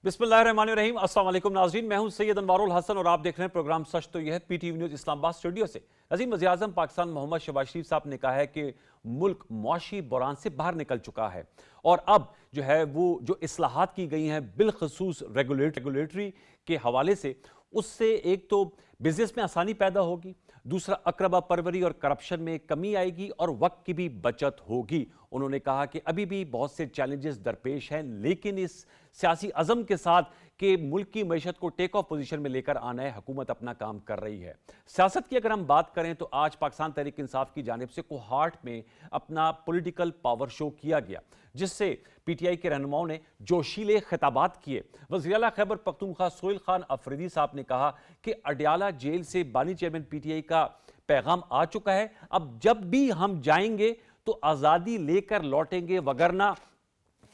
बिस्मिल्लाहिर्रहमानिर्रहीम। अस्सलाम वालेकुम नाज़रीन, मैं हूं सैयद अनवारुल हसन और आप देख रहे हैं प्रोग्राम सच तो यह है पीटीवी न्यूज़ इस्लामाबाद स्टूडियो से। अजीम वज़ीर आज़म पाकिस्तान मोहम्मद शहबाज शरीफ साहब ने कहा है कि मुल्क मुआशी बुरान से बाहर निकल चुका है और अब जो है वो जो इस्लाहात की गई हैं बिलखसूस रेगुलेटरी के हवाले से, उससे एक तो बिजनेस में आसानी पैदा होगी, दूसरा अकरबा परवरी और करप्शन में कमी आएगी और वक्त की भी बचत होगी। उन्होंने कहा कि अभी भी बहुत से चैलेंजेस दरपेश हैं, लेकिन इस सियासी अज़म के साथ कि मुल्क की मईशत को टेक ऑफ पोजीशन में लेकर आना है, हुकूमत अपना काम कर रही है। सियासत की अगर हम बात करें तो आज पाकिस्तान तहरीक इंसाफ की जानिब से कोहाट में अपना पॉलिटिकल पावर शो किया गया, जिससे पीटीआई के रहनुमाओं ने जोशीले खिताबात किए। वज़ीर आला खैबर पख्तूनख्वा सोहेल खान अफरीदी साहब ने कहा कि अडयाला जेल से बानी चेयरमैन पीटीआई का पैगाम आ चुका है, अब जब भी हम जाएंगे तो आज़ादी लेकर लौटेंगे, वगरना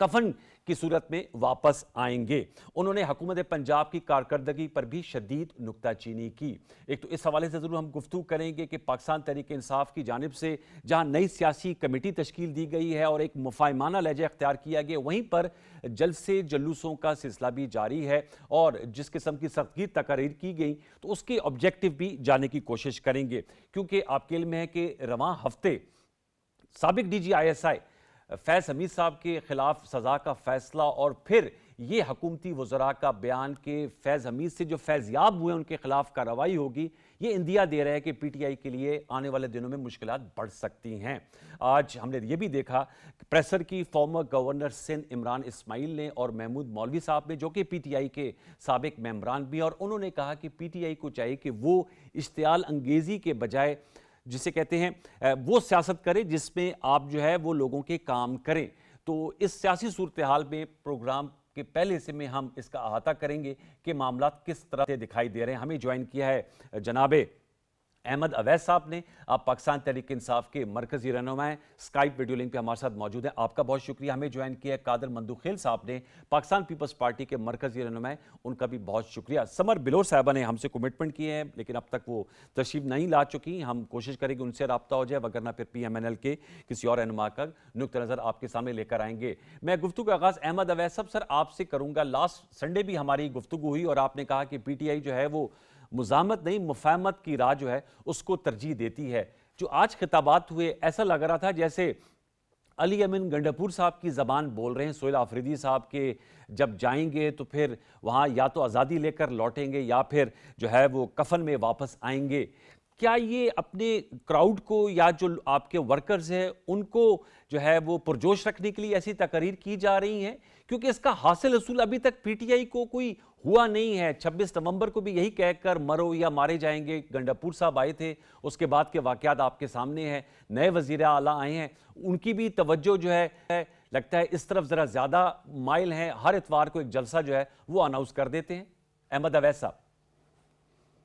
कफन की सूरत में वापस आएंगे। उन्होंने हुकूमत पंजाब की कारकर्दगी पर भी शदीद नुक्ताचीनी की। एक तो इस हवाले से जरूर हम गुफ्तगू करेंगे कि पाकिस्तान तहरीक इंसाफ की जानिब से जहां नई सियासी कमेटी तश्कील दी गई है और एक मुफाहिमाना लहजा अख्तियार किया गया, वहीं पर जलसे जुलूसों का सिलसिला भी जारी है और जिस किस्म की सख्तगीर तकारीर की गई तो उसके ऑब्जेक्टिव भी जाने की कोशिश करेंगे, क्योंकि आपके इल्म है कि रवां हफ्ते साबिक DGISI फैज़ हमीद साहब के खिलाफ सजा का फैसला और फिर ये हुकूमती वज़रा का बयान कि फैज़ हमीद से जो फैज़याब हुए उनके खिलाफ कार्रवाई होगी, ये इंदिया दे रहा है कि पीटीआई के लिए आने वाले दिनों में मुश्किलात बढ़ सकती हैं। आज हमने ये भी देखा कि प्रेसर की फॉर्मर गवर्नर सिंध इमरान इस्माइल ने और महमूद मौलवी साहब ने, जो कि पीटीआई के साबिक मेंबरान भी, और उन्होंने कहा कि पीटीआई को चाहिए कि वो इश्तियाल अंगेज़ी के बजाय जिसे कहते हैं वो सियासत करे जिसमें आप जो है वो लोगों के काम करें। तो इस सियासी सूरत हाल में प्रोग्राम के पहले हिस्से में हम इसका अहाता करेंगे कि मामला किस तरह से दिखाई दे रहे हैं। हमें ज्वाइन किया है जनाबे अहमद अवैस साहब ने। आप पाकिस्तान तहरीक इंसाफ के मरकजी रहनुमा हैं, स्काइप वीडियो लिंक पे हमारे साथ मौजूद हैं, आपका बहुत शुक्रिया। हमें ज्वाइन किया है कादर मंदुखेल साहब ने, पाकिस्तान पीपल्स पार्टी के मरकजी रहनुमा हैं, उनका भी बहुत शुक्रिया। समर बिलोर साहबा ने हमसे कमिटमेंट किए हैं लेकिन अब तक वो तशरीफ नहीं ला चुकी। हम कोशिश करेंगे उनसे रब्ता हो जाए, वगरना फिर PMNL के किसी और रहनुमा का नुक्ता नज़र आपके सामने लेकर आएंगे। मैं गुफ्तगू का आगाज़ अहमद अवैस साहब सर आपसे करूँगा। लास्ट संडे भी हमारी गुफ्तगू हुई और आपने कहा कि PTI जो है वो मुज़ामत नहीं मुफाहमत की राह जो है उसको तरजीह देती है। जो आज खिताबात हुए, ऐसा लग रहा था जैसे अली अमीन गंडापुर साहब की ज़बान बोल रहे हैं सोहेल आफरीदी साहब के, जब जाएंगे तो फिर वहाँ या तो आज़ादी लेकर लौटेंगे या फिर जो है वो कफन में वापस आएंगे। क्या ये अपने क्राउड को या जो आपके वर्कर्स हैं उनको जो है वो पुरजोश रखने के लिए ऐसी तकरीर की जा रही हैं? क्योंकि इसका हासिल हसूल अभी तक पीटीआई को कोई हुआ नहीं है। 26 नवंबर को भी यही कहकर मरो या मारे जाएंगे गंडापुर साहब आए थे, उसके बाद के वाकयात आपके सामने हैं, नए वजीर आला आए हैं, उनकी भी तवज्जो जो है लगता है इस तरफ ज़रा ज़्यादा माइल है, हर इतवार को एक जलसा जो है वो अनाउंस कर देते हैं। अहमद अवैस साहब।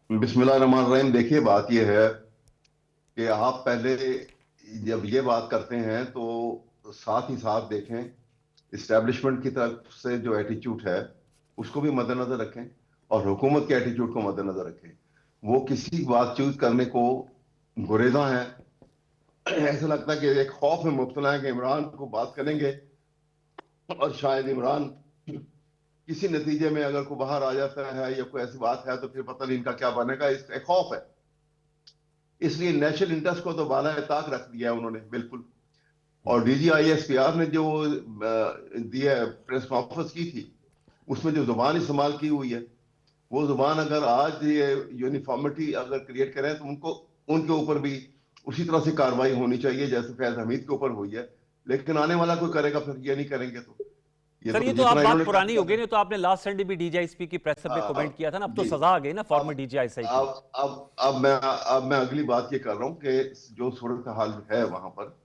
बिस्मिल्लाहिर्रहमानिर्रहीम। देखिए, बात यह है कि आप पहले जब ये बात करते हैं तो साथ ही साथ देखें इस्टेब्लिशमेंट की तरफ से जो एटीट्यूड है उसको भी मद्देनजर रखें और हुकूमत के एटीट्यूड को मद्देनजर रखें। वो किसी बातचीत करने को गुरेजा है। ऐसा लगता है कि एक खौफ में मुब्तला है कि इमरान को बात करेंगे और शायद इमरान किसी नतीजे में अगर कोई बाहर आ जाता है या कोई ऐसी बात है तो फिर पता नहीं इनका क्या बनेगा, इसका एक खौफ है। इसलिए नेशनल इंटरेस्ट को तो बाला ताक रख दिया है उन्होंने, बिल्कुल। और DGISPR ने जो दिया प्रेस कॉन्फ्रेंस की थी उसमें जो जुबान इस्तेमाल की हुई है, वो जुबान अगर आज ये यूनिफॉर्मिटी अगर क्रिएट करें तो उनको उनके ऊपर भी उसी तरह से कार्रवाई होनी चाहिए जैसे फैज हमीद के ऊपर हुई है। लेकिन आने वाला कोई करेगा, फिर ये नहीं करेंगे तो ये सर तो ये तो आप जितना बात इन्होंने कर पुरानी हो दिया गई ना, तो आपने लास्ट संडे भी DGISP की प्रेस पे कमेंट किया था ना, अब तो जी। सजा आ गई ना फॉर्मर अब DGISI की। अब मैं अगली बात ये कर रहा हूं कि जो सूरत हाल है वहां पर,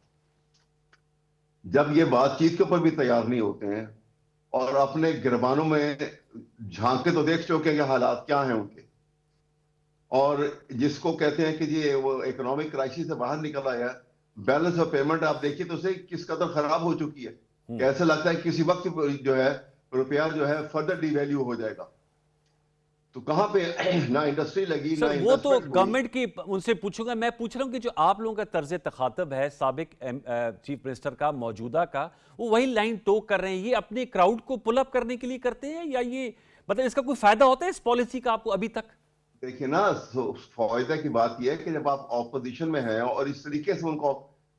जब ये बातचीत के ऊपर भी तैयार नहीं होते हैं और अपने गिरबानों में झांक के तो देख चुके हैं कि हालात क्या हैं उनके, और जिसको कहते हैं कि जी वो इकोनॉमिक क्राइसिस से बाहर निकल आया है, बैलेंस ऑफ पेमेंट आप देखिए तो उसे किस कदर खराब हो चुकी है कि ऐसा लगता है कि किसी वक्त जो है रुपया जो है फर्दर डिवैल्यू हो जाएगा। तो कहाँ पे ना इंडस्ट्री लगी ना सर वो तो इन्वेस्टमेंट हुई। गवर्नमेंट की उनसे पूछूंगा, मैं पूछ रहा हूं कि जो आप लोगों का तर्ज तखातब है साबिक चीफ मिनिस्टर का, मौजूदा का, वो वही लाइन टोक कर रहे हैं, ये अपने क्राउड को पुल अप करने के लिए करते हैं, या ये मतलब इसका कोई फायदा होता है इस पॉलिसी का आपको अभी तक? देखिए ना, फायदा की बात यह है कि जब आप ऑपोजिशन में हैं और इस तरीके से उनको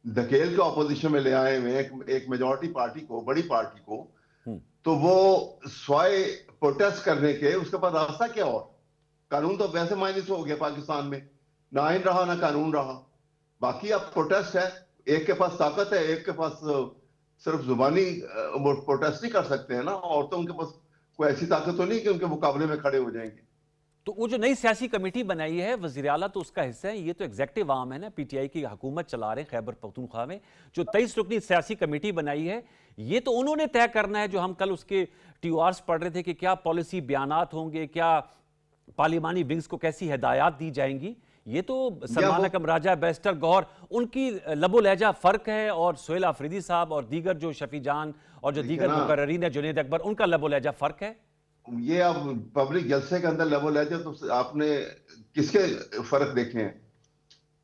धकेल के ऑपोजिशन में ले आए हुए हैं, एक मेजोरिटी पार्टी को, बड़ी पार्टी को, हम्म। तो वो स्वाय प्रोटेस्ट करने के उसके पास रास्ता क्या? और कानून तो वैसे माइनस हो गया पाकिस्तान में, ना आइन रहा ना कानून रहा। बाकी अब प्रोटेस्ट है, एक के पास ताकत है, एक के पास सिर्फ जुबानी प्रोटेस्ट नहीं कर सकते हैं ना, और तो उनके पास कोई ऐसी ताकत तो नहीं कि उनके मुकाबले में खड़े हो जाएंगे। तो वो जो नई सियासी कमेटी बनाई है, वज़ीर आला तो उसका हिस्सा है, ये तो एग्जेक्टिव आर्म है ना, पीटीआई की हुकूमत चला रहे हैं खैबर पख्तूनख्वा में। जो 23 रुकनी सियासी कमेटी बनाई है, ये तो उन्होंने तय करना है, जो हम कल उसके टीओआरस पढ़ रहे थे कि क्या पॉलिसी बयानात होंगे, क्या पार्लिमानी विंग्स को कैसी हिदायत दी जाएंगी। ये तो सलमान अकरम राजा, बैरिस्टर गौहर, उनकी लबो लहजा फ़र्क है, और सुहेल आफरीदी साहब और दीगर जो शफी जान और जो दीगर मुकर्ररीन है, जुनैद अकबर, उनका लबो लहजा फ़र्क है। ये अब पब्लिक जलसे के अंदर लेवल है, तो आपने किसके फर्क देखे हैं?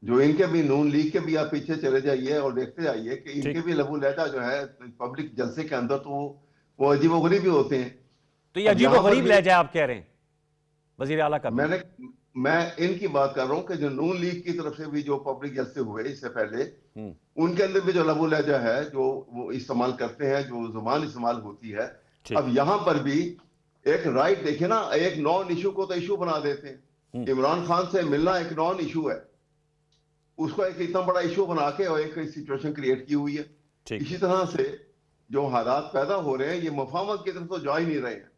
जो इनके भी, नून लीग के भी आप पीछे चले जाइए और देखते जाइए कि इनके भी लबू लहजा जो है पब्लिक जलसे के अंदर, तो वो अजीबोगरीब भी होते हैं। तो ये अजीबोगरीब लहजा आप कह रहे हैं वजीर आला का? मैं इनकी बात कर रहा हूं कि जो नून लीग की तरफ से भी जो पब्लिक जलसे हुए इससे पहले, उनके अंदर भी जो लबू लहजा है जो वो इस्तेमाल करते हैं, जो जुबान इस्तेमाल होती है, अब यहां पर भी एक राइट, देखिए ना, एक नॉन इशू को तो इशू बना देते हैं। इमरान खान से मिलना एक नॉन इशू है, उसको एक इतना बड़ा इशू बना के और एक सिचुएशन क्रिएट की हुई है। इसी तरह से जो हालात पैदा हो रहे हैं, ये मफाहमत की तरफ तो जा ही नहीं रहे हैं।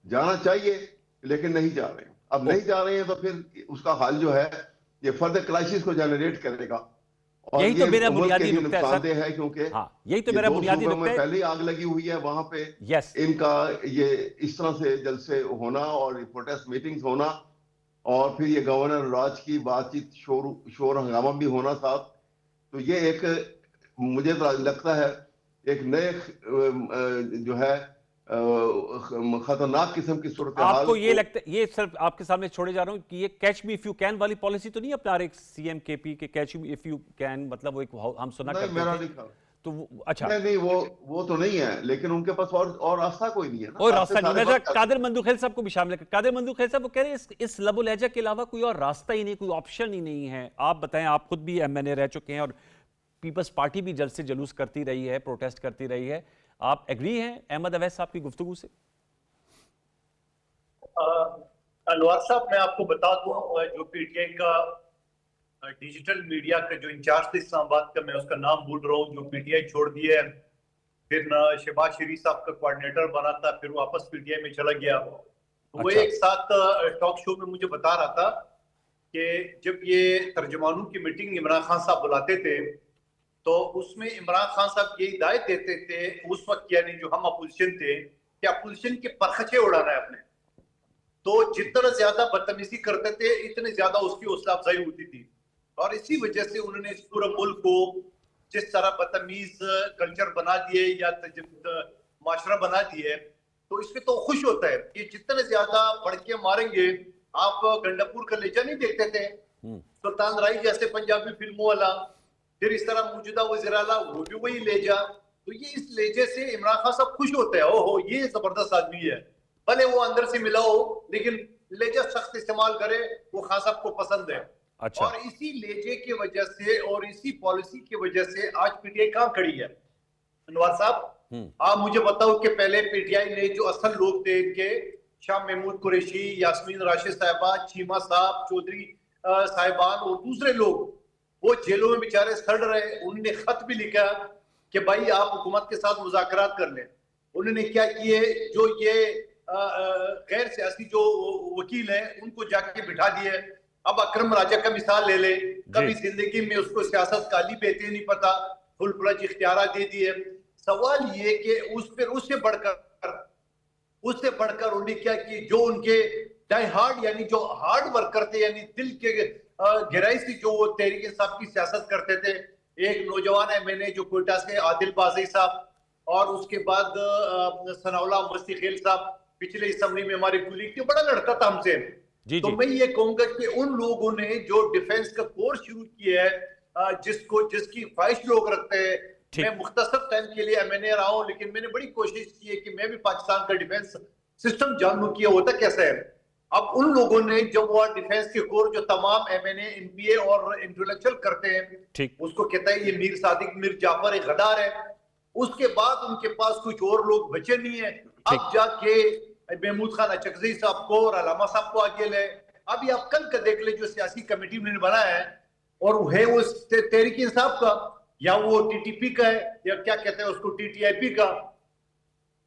जाना चाहिए लेकिन नहीं जा रहे हैं। अब नहीं जा रहे हैं तो फिर उसका हल जो है, ये फर्दर क्राइसिस को जनरेट करेगा, और यही तो मेरा बुनियादी नुकसानदेह है, क्योंकि यही तो मेरा बुनियादी नुकता है। पहले आग लगी हुई है वहां पे, इनका ये इस तरह से जलसे होना और प्रोटेस्ट मीटिंग्स होना, और फिर ये गवर्नर राज की बातचीत, शोर हंगामा भी होना साथ, तो ये एक, मुझे तो लगता है एक नए जो है खतरनाक किस्म की सूरत हाल। आपको ये लगता है, ये सिर्फ आपके सामने छोड़े जा रहा हूं कि ये catch me if you can वाली पॉलिसी तो नहीं अपना रहे सीएम केपी के? Catch me if you can मतलब वो एक हम सुना करते थे, तो अच्छा नहीं वो तो नहीं है, लेकिन उनके पास और रास्ता कोई नहीं है ना। और रास्ता नहीं। मैं कादिर मंदूखेल साहब को भी शामिल कर, कादिर मंदूखेल साहब वो कह रहे हैं इस लबो लहजा के अलावा कोई और रास्ता ही नहीं, कोई ऑप्शन ही नहीं है। आप बताएं, आप खुद भी एमएनए रह चुके हैं और पीपल्स पार्टी भी जल्द से जुलूस करती रही है, प्रोटेस्ट करती रही है। आप एग्री हैं अहमद अवैस साहब की गुफ्तगू से? अनवर साहब, मैं आपको बता दूं, जो पीटीआई का डिजिटल मीडिया का जो इंचार्ज था इस्लामाबाद का, मैं उसका नाम भूल रहा हूँ, जो पीटीआई छोड़ दिया है, फिर शहबाज शरीफ साहब का कोऑर्डिनेटर बना था, फिर वापस पीटीआई में चला गया। वो एक साथ टॉक शो में मुझे बता रहा था कि जब ये तर्जमानों की मीटिंग इमरान खान साहब बुलाते थे, तो उसमें इमरान खान साहब ये हिदायत देते थे उस वक्त, यानी जो हम अपोजिशन थे, कि अपोजिशन के परखचे उड़ाना है अपने, तो जितना ज्यादा बदतमीजी करते थे इतनी ज्यादा उसकी हौसला अफजाई होती थी। और इसी वजह से उन्होंने इस पूरे मुल्क को जिस तरह बदतमीज कल्चर बना दिए या माशरा बना दिए, तो इसमें तो खुश होता है कि जितने ज्यादा बढ़ के मारेंगे। आप गंडापुर का लेजा नहीं देखते थे, सुल्तान राय जैसे पंजाबी फिल्मों वाला, फिर इस तरह मौजूदा वज़ीर आला वो भी वही लेजा। तो ये इस लेजे से इमरान खान साहब खुश होते हैं, ओहो ये जबरदस्त आदमी है, भले वो अंदर से मिला हो लेकिन लेजा सख्त इस्तेमाल करे, वो खान साहब को पसंद है। अच्छा। और इसी लेजे की वजह से और इसी पॉलिसी की वजह से आज पीटीआई कहां खड़ी है। अनवर साहब, आप मुझे बताओ कि पहले पीटीआई ने जो असल लोग थे इनके, शाह महमूद कुरैशी, यास्मीन राशिद साहिबा, चीमा साहब, चौधरी साहिबान और दूसरे लोग, वो जेलों में बेचारे सड़ रहे। उन्होंने खत भी लिखा कि भाई आप हुकूमत के साथ मुज़ाकरात कर लें। उन्होंने क्या किए, जो ये गैर सियासी जो वकील हैं उनको जाके बिठा दिए। अब अकरम राजा का मिसाल ले ले, कभी जिंदगी में उसको सियासत काली बेहती नहीं पता, फुल फ्लज इख्तियार दे दिए। सवाल ये कि उससे बढ़कर उन्होंने क्या की, जो उनके डाई हार्ड यानी जो हार्ड वर्कर थे, यानी दिल के गहराई से जो वो तहरीक इंसाफ की सियासत करते थे। एक नौजवान है मैंने जो कोयटा से, आदिल बाज़ी साहब, और उसके बाद सनाउल्लाह मस्ती खेल साहब, पिछले असेंबली में हमारे कुलीग थे, बड़ा लड़ता था हमसे। जी तो जी मैं ये कहूंगा कि उन लोगों ने जो डिफेंस का कोर्स शुरू किया है, जिसकी ख्वाहिश लोग रखते हैं। ठीक। मैं मुख्तसर टाइम के लिए एमएनए रहा हूं, लेकिन मैंने बड़ी कोशिश की है कि मैं भी पाकिस्तान का डिफेंस सिस्टम जानूं कि होता कैसा है। अब उन लोगों ने जब वो डिफेंस के कोर्स जो तमाम एमएनए, एमबीए और इंटेलेक्चुअल करते हैं, ठीक उसको कहता है ये मीर सादिक, मीर जाफर एक गद्दार है। उसके बाद उनके पास कुछ और लोग बचे नहीं है। ठीक। अब जाके महमूद खान अचकज़ई साहब को और अलामा साहब को आगे ले। अब ये आप कल का देख ले, जो सियासी कमेटी उन्होंने बनाया है, और वो है वो तहरीक इंसाफ का, या वो टीटीपी का है, या क्या कहते हैं उसको, टीटीआईपी का।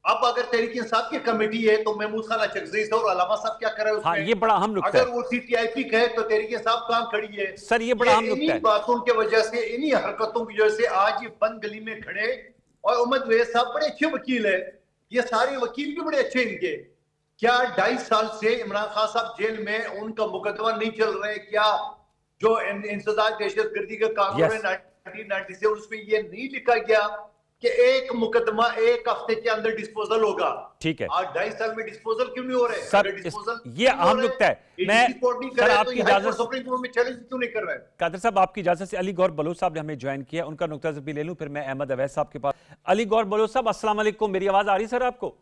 अब अगर तहरीक इंसाफ की कमेटी है तो महमूद खान अचकज़ई साहब और अलामा साहब क्या कर रहे हैं हाँ, उसमें? ये बड़ा अहम नुक्ता अगर है वो टीटीआईपी का है तो तहरीक इंसाफ कहां खड़ी है? सर, ये बड़ा अहम नुक्ता इन्हीं है। बातों की वजह से, इन्हीं हरकतों की वजह से आज ये बंद गली में खड़े। और उमद वैद साहब बड़े अच्छे वकील है, ये सारे वकील भी बड़े अच्छे इनके। क्या 2.5 साल से इमरान खान साहब जेल में, उनका मुकदमा नहीं चल रहा है क्या? जो इंसदाद दहशतगर्दी का कानून है 1990 से, उसमें ये नहीं लिखा गया कि एक मुकदमा 1 हफ्ते के अंदर डिस्पोजल होगा? ठीक है। आज 2.5 साल में डिस्पोजल क्यों नहीं हो रहे? सर, अगर डिस्पोजल ये अहम नुक्ता है। मैं सर आपकी इजाजत, सुप्रीम कोर्ट में चैलेंज क्यों नहीं कर रहे हैं? कादर साहब आपकी इजाजत से अली गौर बलोच साहब ने हमें ज्वाइन किया, उनका नुक्ता भी ले लूं, फिर मैं अहमद अवैस साहब के पास। अली गौर बलोच साहब, अस्सलाम वालेकुम, मेरी आवाज आ रही सर आपको?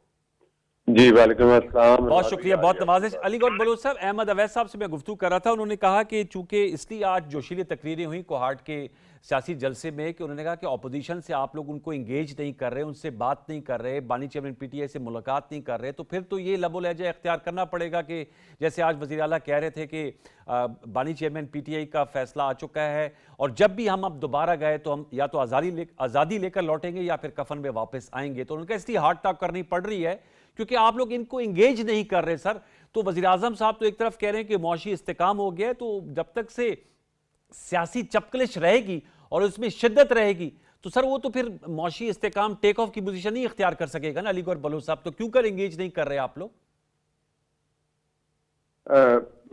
जी वालेकुम अस्सलाम। बहुत शुक्रिया, बहुत नवाजिश। अली गौर बलोच साहब, अहमद अवैस साहब से मैं गुफ्तगू कर रहा था, उन्होंने कहा कि चूंकि इसलिए आज जोशीली तकरीरें हुई कोहाट के सियासी जलसे में कि उन्होंने कहा कि ऑपोजिशन से आप लोग उनको इंगेज नहीं कर रहे, उनसे बात नहीं कर रहे, बानी चेयरमैन पीटीआई से मुलाकात नहीं कर रहे, तो फिर तो ये लबो लहजा इख्तियार करना पड़ेगा कि जैसे आज वज़ीर आला कह रहे थे कि बानी चेयरमैन पीटीआई का फैसला आ चुका है और जब भी हम अब दोबारा गए तो हम या तो आज़ादी लेकर लौटेंगे या फिर कफन में वापस आएंगे। तो उनका इसलिए हार्ड टॉक करनी पड़ रही है क्योंकि आप लोग इनको इंगेज नहीं कर रहे सर। तो वज़ीर आज़म साहब तो एक तरफ कह रहे हैं कि मुआशी इस्तेकाम हो गया है, तो जब तक से सियासी चपकलिश रहेगी और उसमें शिद्दत रहेगी तो सर वो तो फिर मुआशी इस्तेकाम टेक ऑफ की पोजीशन नहीं इख्तियार कर सकेगा ना। अली गौर बलोच साहब, तो क्यों कर इंगेज नहीं कर रहे आप लोग?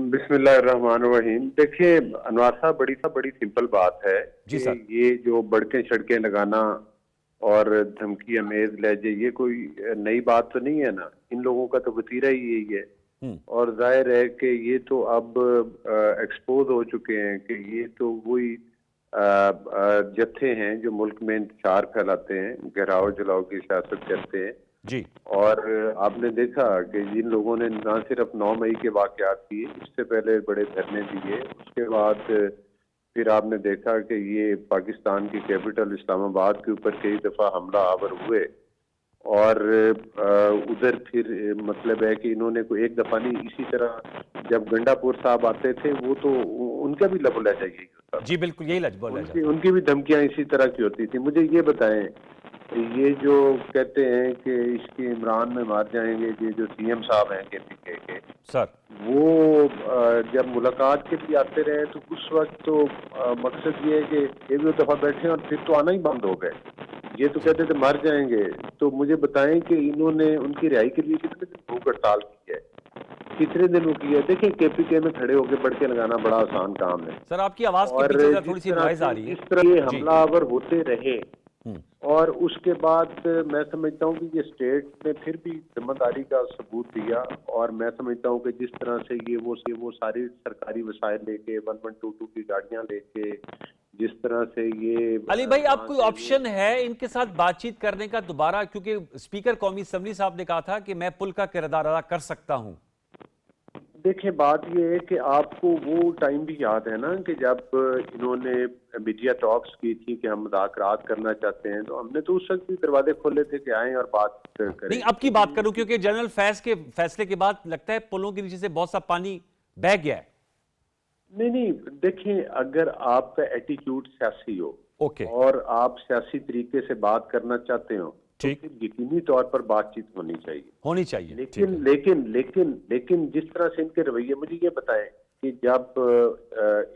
बिस्मिल्लाहिर्रहमानिर्रहीम। देखिए अनवार साहब, बड़ी सिंपल बात है जी कि सर। ये जो बढ़के छड़के लगाना और धमकी अमेज लहजे, ये कोई नई बात तो नहीं है ना। इन लोगों का तो वतीरा ही यही है और जाहिर है कि ये तो अब एक्सपोज हो चुके हैं कि ये तो वही जत्थे हैं जो मुल्क में इंतशार फैलाते हैं, घेराव जलाओ की सियासत करते हैं जी। और आपने देखा कि जिन लोगों ने ना सिर्फ 9 मई के वाकयात किए, इससे पहले बड़े धरने दिए, उसके बाद फिर आपने देखा कि ये पाकिस्तान की कैपिटल इस्लामाबाद के ऊपर कई दफ़ा हमला आवर हुए और उधर फिर मतलब है कि इन्होंने कोई एक दफ़ा नहीं, इसी तरह जब गंडापुर साहब आते थे वो तो उनका भी लबो लहजा यही होता था। जी बिल्कुल, यही लजबो लहजा। उनकी भी धमकियां इसी तरह की होती थी। मुझे ये बताएं, ये जो कहते हैं कि इसके इमरान में मार जाएंगे, ये जो सीएम साहब हैं केपीके के सर, वो जब मुलाकात के लिए आते रहे तो उस वक्त तो मकसद ये है कि एक दो दफा बैठे और फिर तो आना ही बंद हो गए। ये तो कहते थे मर जाएंगे। तो मुझे बताएं कि इन्होंने उनकी रिहाई के लिए कितने दिन भूख हड़ताल की है, कितने दिन वो की है? देखिए केपीके में खड़े होकर बढ़के लगाना बड़ा आसान काम है सर आपकी आवाज के और पीछे जरा जिस थोड़ी सी तरह नॉइज आ से रही है। इस तरह ये जी। हमलावर होते रहे और उसके बाद मैं समझता हूँ कि ये स्टेट ने फिर भी जिम्मेदारी का सबूत दिया और मैं समझता हूँ कि जिस तरह से ये वो सारी सरकारी वसाइल लेके 1122 की गाड़ियां लेके जिस तरह से ये अली भाई, आप कोई ऑप्शन है इनके साथ बातचीत करने का दोबारा? क्योंकि स्पीकर कौमी असम्बली साहब ने कहा था कि मैं पुल का किरदार अदा कर सकता हूं। देखिए बात यह है कि आपको वो टाइम भी याद है ना कि जब इन्होंने मीडिया टॉक्स की थी कि हम मुज़ाकरात करना चाहते हैं, तो हमने तो उस वक्त भी दरवाजे खोले थे कि आएं और बात करें। नहीं, अब की बात करूं क्योंकि जनरल फैज के फैसले के बाद लगता है पुलों के नीचे से बहुत सा पानी बह गया है। नहीं, देखिए अगर आपका एटीट्यूड सियासी हो ओके, और आप सियासी तरीके से बात करना चाहते हो तो ठीक। फिर यकीनी तौर पर बातचीत होनी चाहिए। लेकिन जिस तरह से इनके रवैये, मुझे ये बताएं कि जब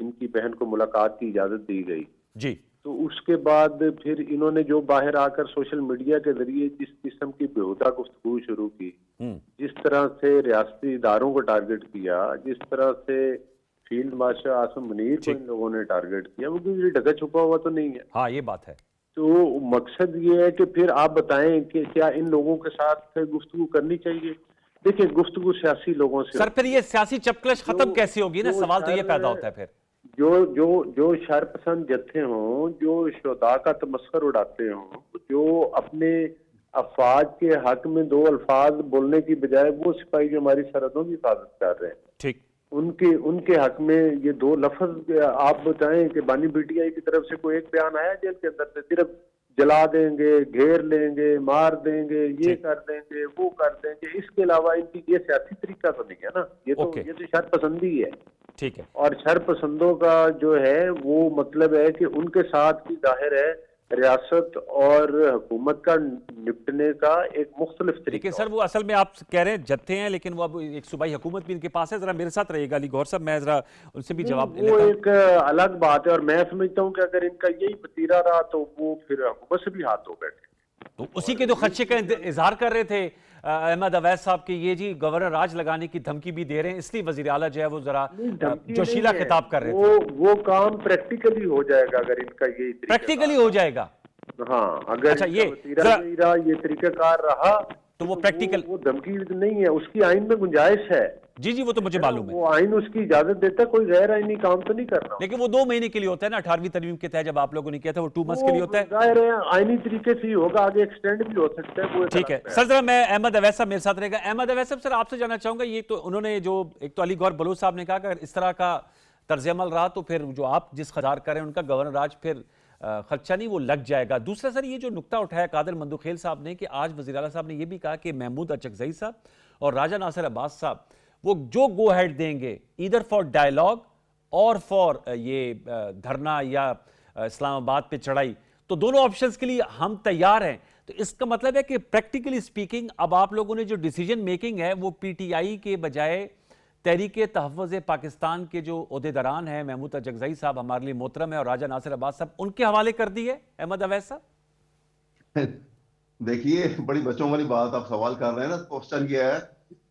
इनकी बहन को मुलाकात की इजाजत दी गई जी, तो उसके बाद फिर इन्होंने जो बाहर आकर सोशल मीडिया के जरिए जिस किस्म की बेहुदा गुफ्तगू शुरू की, जिस तरह से रियासती इदारों को टारगेट किया, जिस तरह से फील्ड मार्शल आसिम मुनीर को इन लोगों ने टारगेट किया, वो किसी ढका छुपा हुआ तो नहीं है। हाँ ये बात है। तो मकसद ये है कि फिर आप बताएं कि क्या इन लोगों के साथ गुफ्तगू करनी चाहिए? देखिए गुफ्तगू सियासी लोगों से सर फिर ये सियासी चपकलश खत्म जो- कैसे होगी ना, जो सवाल तो ये शर- पैदा होता है फिर। जो शरपसंद जत्थे हों, जो शुहदा का तमस्खुर उड़ाते हों, जो अपने अफवाज के हक में दो अल्फाज बोलने की बजाय वो सिपाही जो हमारी सरहदों की हिफाजत कर रहे हैं, ठीक। उनके उनके हक में ये दो लफ्ज आप बताएं कि बानी पीटीआई की तरफ से कोई एक बयान आया जेल के अंदर से? सिर्फ जला देंगे, घेर लेंगे, मार देंगे, ये ठीक। कर देंगे, वो कर देंगे, इसके अलावा इनकी ये सियासी तरीका तो नहीं है ना, ये ओके। तो शरपसंदी है। ठीक है। और शरपसंदों का जो है वो मतलब है कि उनके साथ भी जाहिर है रियासत और हुकूमत का निपटने का एक मुख्तलिफ लेकिन तरीका सर वो असल में आप कह रहे हैं जत्थे हैं, लेकिन वो अब एक सूबाई हुकूमत भी इनके पास है। जरा मेरे साथ रहिएगा अली गौहर साहब, मैं जरा उनसे भी जवाब नहीं, लेता वो हूं। एक अलग बात है और मैं समझता हूँ कि अगर इनका यही वतीरा रहा तो वो फिर हुकूमत से भी हाथ धो बैठे। तो उसी के तो खदशे का इजहार कर रहे थे अहमद अवैस साहब कि ये जी गवर्नर राज लगाने की धमकी भी दे रहे हैं, इसलिए वजीर आला जो है वो जरा धमकी जोशीला नहीं है, खिताब कर रहे थे। वो काम प्रैक्टिकली हो जाएगा अगर इनका यही तरीका प्रैक्टिकली हो जाएगा। हाँ, अगर अच्छा, इनका ये वतीरा जरा- यही रहा, ये तरीकाकार रहा तो वो प्रैक्टिकल वो धमकी नहीं है, उसकी आइन में गुंजाइश है। जी जी वो तो मुझे मालूम है, वो आइन उसकी इजाजत देता है, कोई गैर आइनी काम तो नहीं करना। लेकिन वो 2 महीने के लिए होता है ना, 18वीं तरमीम के तहत जब आप लोगों ने किया था वो 2 मंथ्स के लिए होता है। जाहिर है आइनी तरीके से ही होगा, आगे एक्सटेंड भी हो सकता है, वो एक ठीक है अलग सर, जरा मैं अहमद अवैस साहब मेरे साथ रहेगा। अहमद अवैस साहब, सर आपसे जानना चाहूंगा, ये तो उन्होंने जो एक तो अली गौहर बलोच साहब ने कहा कि अगर इस तरह का तर्ज अमल रहा तो फिर जो आप जिस खजार करें उनका गवर्नर राज फिर खर्चा नहीं वो लग जाएगा। दूसरा सर ये जो नुक्ता उठाया कादिर मंदुखेल साहब ने कि आज वज़ीर आला साहब ने ये भी कहा कि महमूद अचकज़ई साहब और राजा नासिर अब्बास साहब वो जो गो हेड देंगे ईदर फॉर डायलॉग और फॉर ये धरना या इस्लामाबाद पे चढ़ाई, तो दोनों ऑप्शंस के लिए हम तैयार हैं। तो इसका मतलब है कि प्रैक्टिकली स्पीकिंग अब आप लोगों ने जो डिसीजन मेकिंग है वो पीटीआई के बजाय तहरीक तहफ़्फ़ुज़ पाकिस्तान के जो ओहदेदारान हैं, महमूद अचकज़ई साहब हमारे लिए मोहतरम है और राजा नासिर अब्बास साहब, उनके हवाले कर दी है। अहमद अवैस साहब देखिए, बड़ी बच्चों वाली बात आप सवाल कर रहे हैं ना। क्वेश्चन ये है,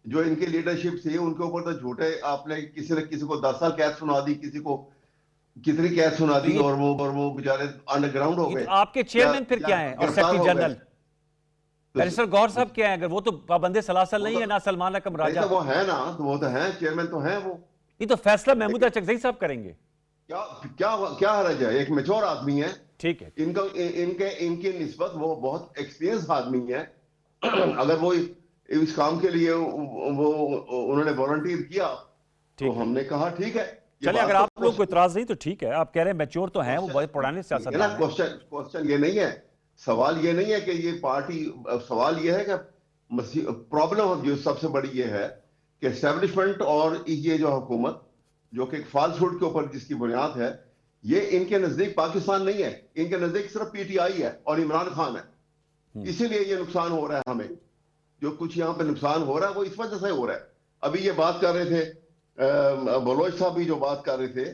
जो इनकी लीडरशिप थी उनके ऊपर तो झूठे आपने किसी ने किसी को 10 साल कैद सुना दी, किसी को कितनी कैद सुना दी, और वो बेचारे अंडरग्राउंड हो ये गए। तो आपके चेयरमैन फिर क्या हैं और गिरफ्तार सेक्रेटरी हो गए। जनरल बैरिस्टर गौहर साहब क्या है? अगर वो तो पाबंदे सलासल नहीं है ना सलमान अकम नहीं राजा, तो वो है ना, तो वो तो है, चेयरमैन तो है वो। ये तो फैसला महमूद अचकज़ई साहब करेंगे। क्या क्या क्या हर्ज है? एक मैच्योर आदमी है, ठीक है, इनका इनके इनकी निस्बत वो बहुत एक्सपीरियंस आदमी है। अगर वो इस काम के लिए वो उन्होंने वॉलंटियर किया तो ठीक है। हमने कहा ठीक है। ये चलिए बात अगर तो आप लोग को इतराज नहीं तो ठीक है, आप कह रहे हैं मैच्योर तो हैं, वो बहुत पुराने ठीक है ना। सियासतदान हैं। क्वेश्चन ये नहीं है, सवाल ये नहीं है कि ये पार्टी, सवाल ये है कि प्रॉब्लम जो सबसे बड़ी ये है कि एस्टेब्लिशमेंट और ये जो हुकूमत जो कि फाल्सूट के ऊपर जिसकी बुनियाद है, ये इनके नजदीक पाकिस्तान नहीं है, इनके नजदीक सिर्फ पीटीआई है और इमरान खान है। इसीलिए ये नुकसान हो रहा है हमें, जो कुछ यहाँ पे नुकसान हो रहा है वो इस वजह से हो रहा है। अभी ये बात कर रहे थे बलोच साहब भी जो बात कर रहे थे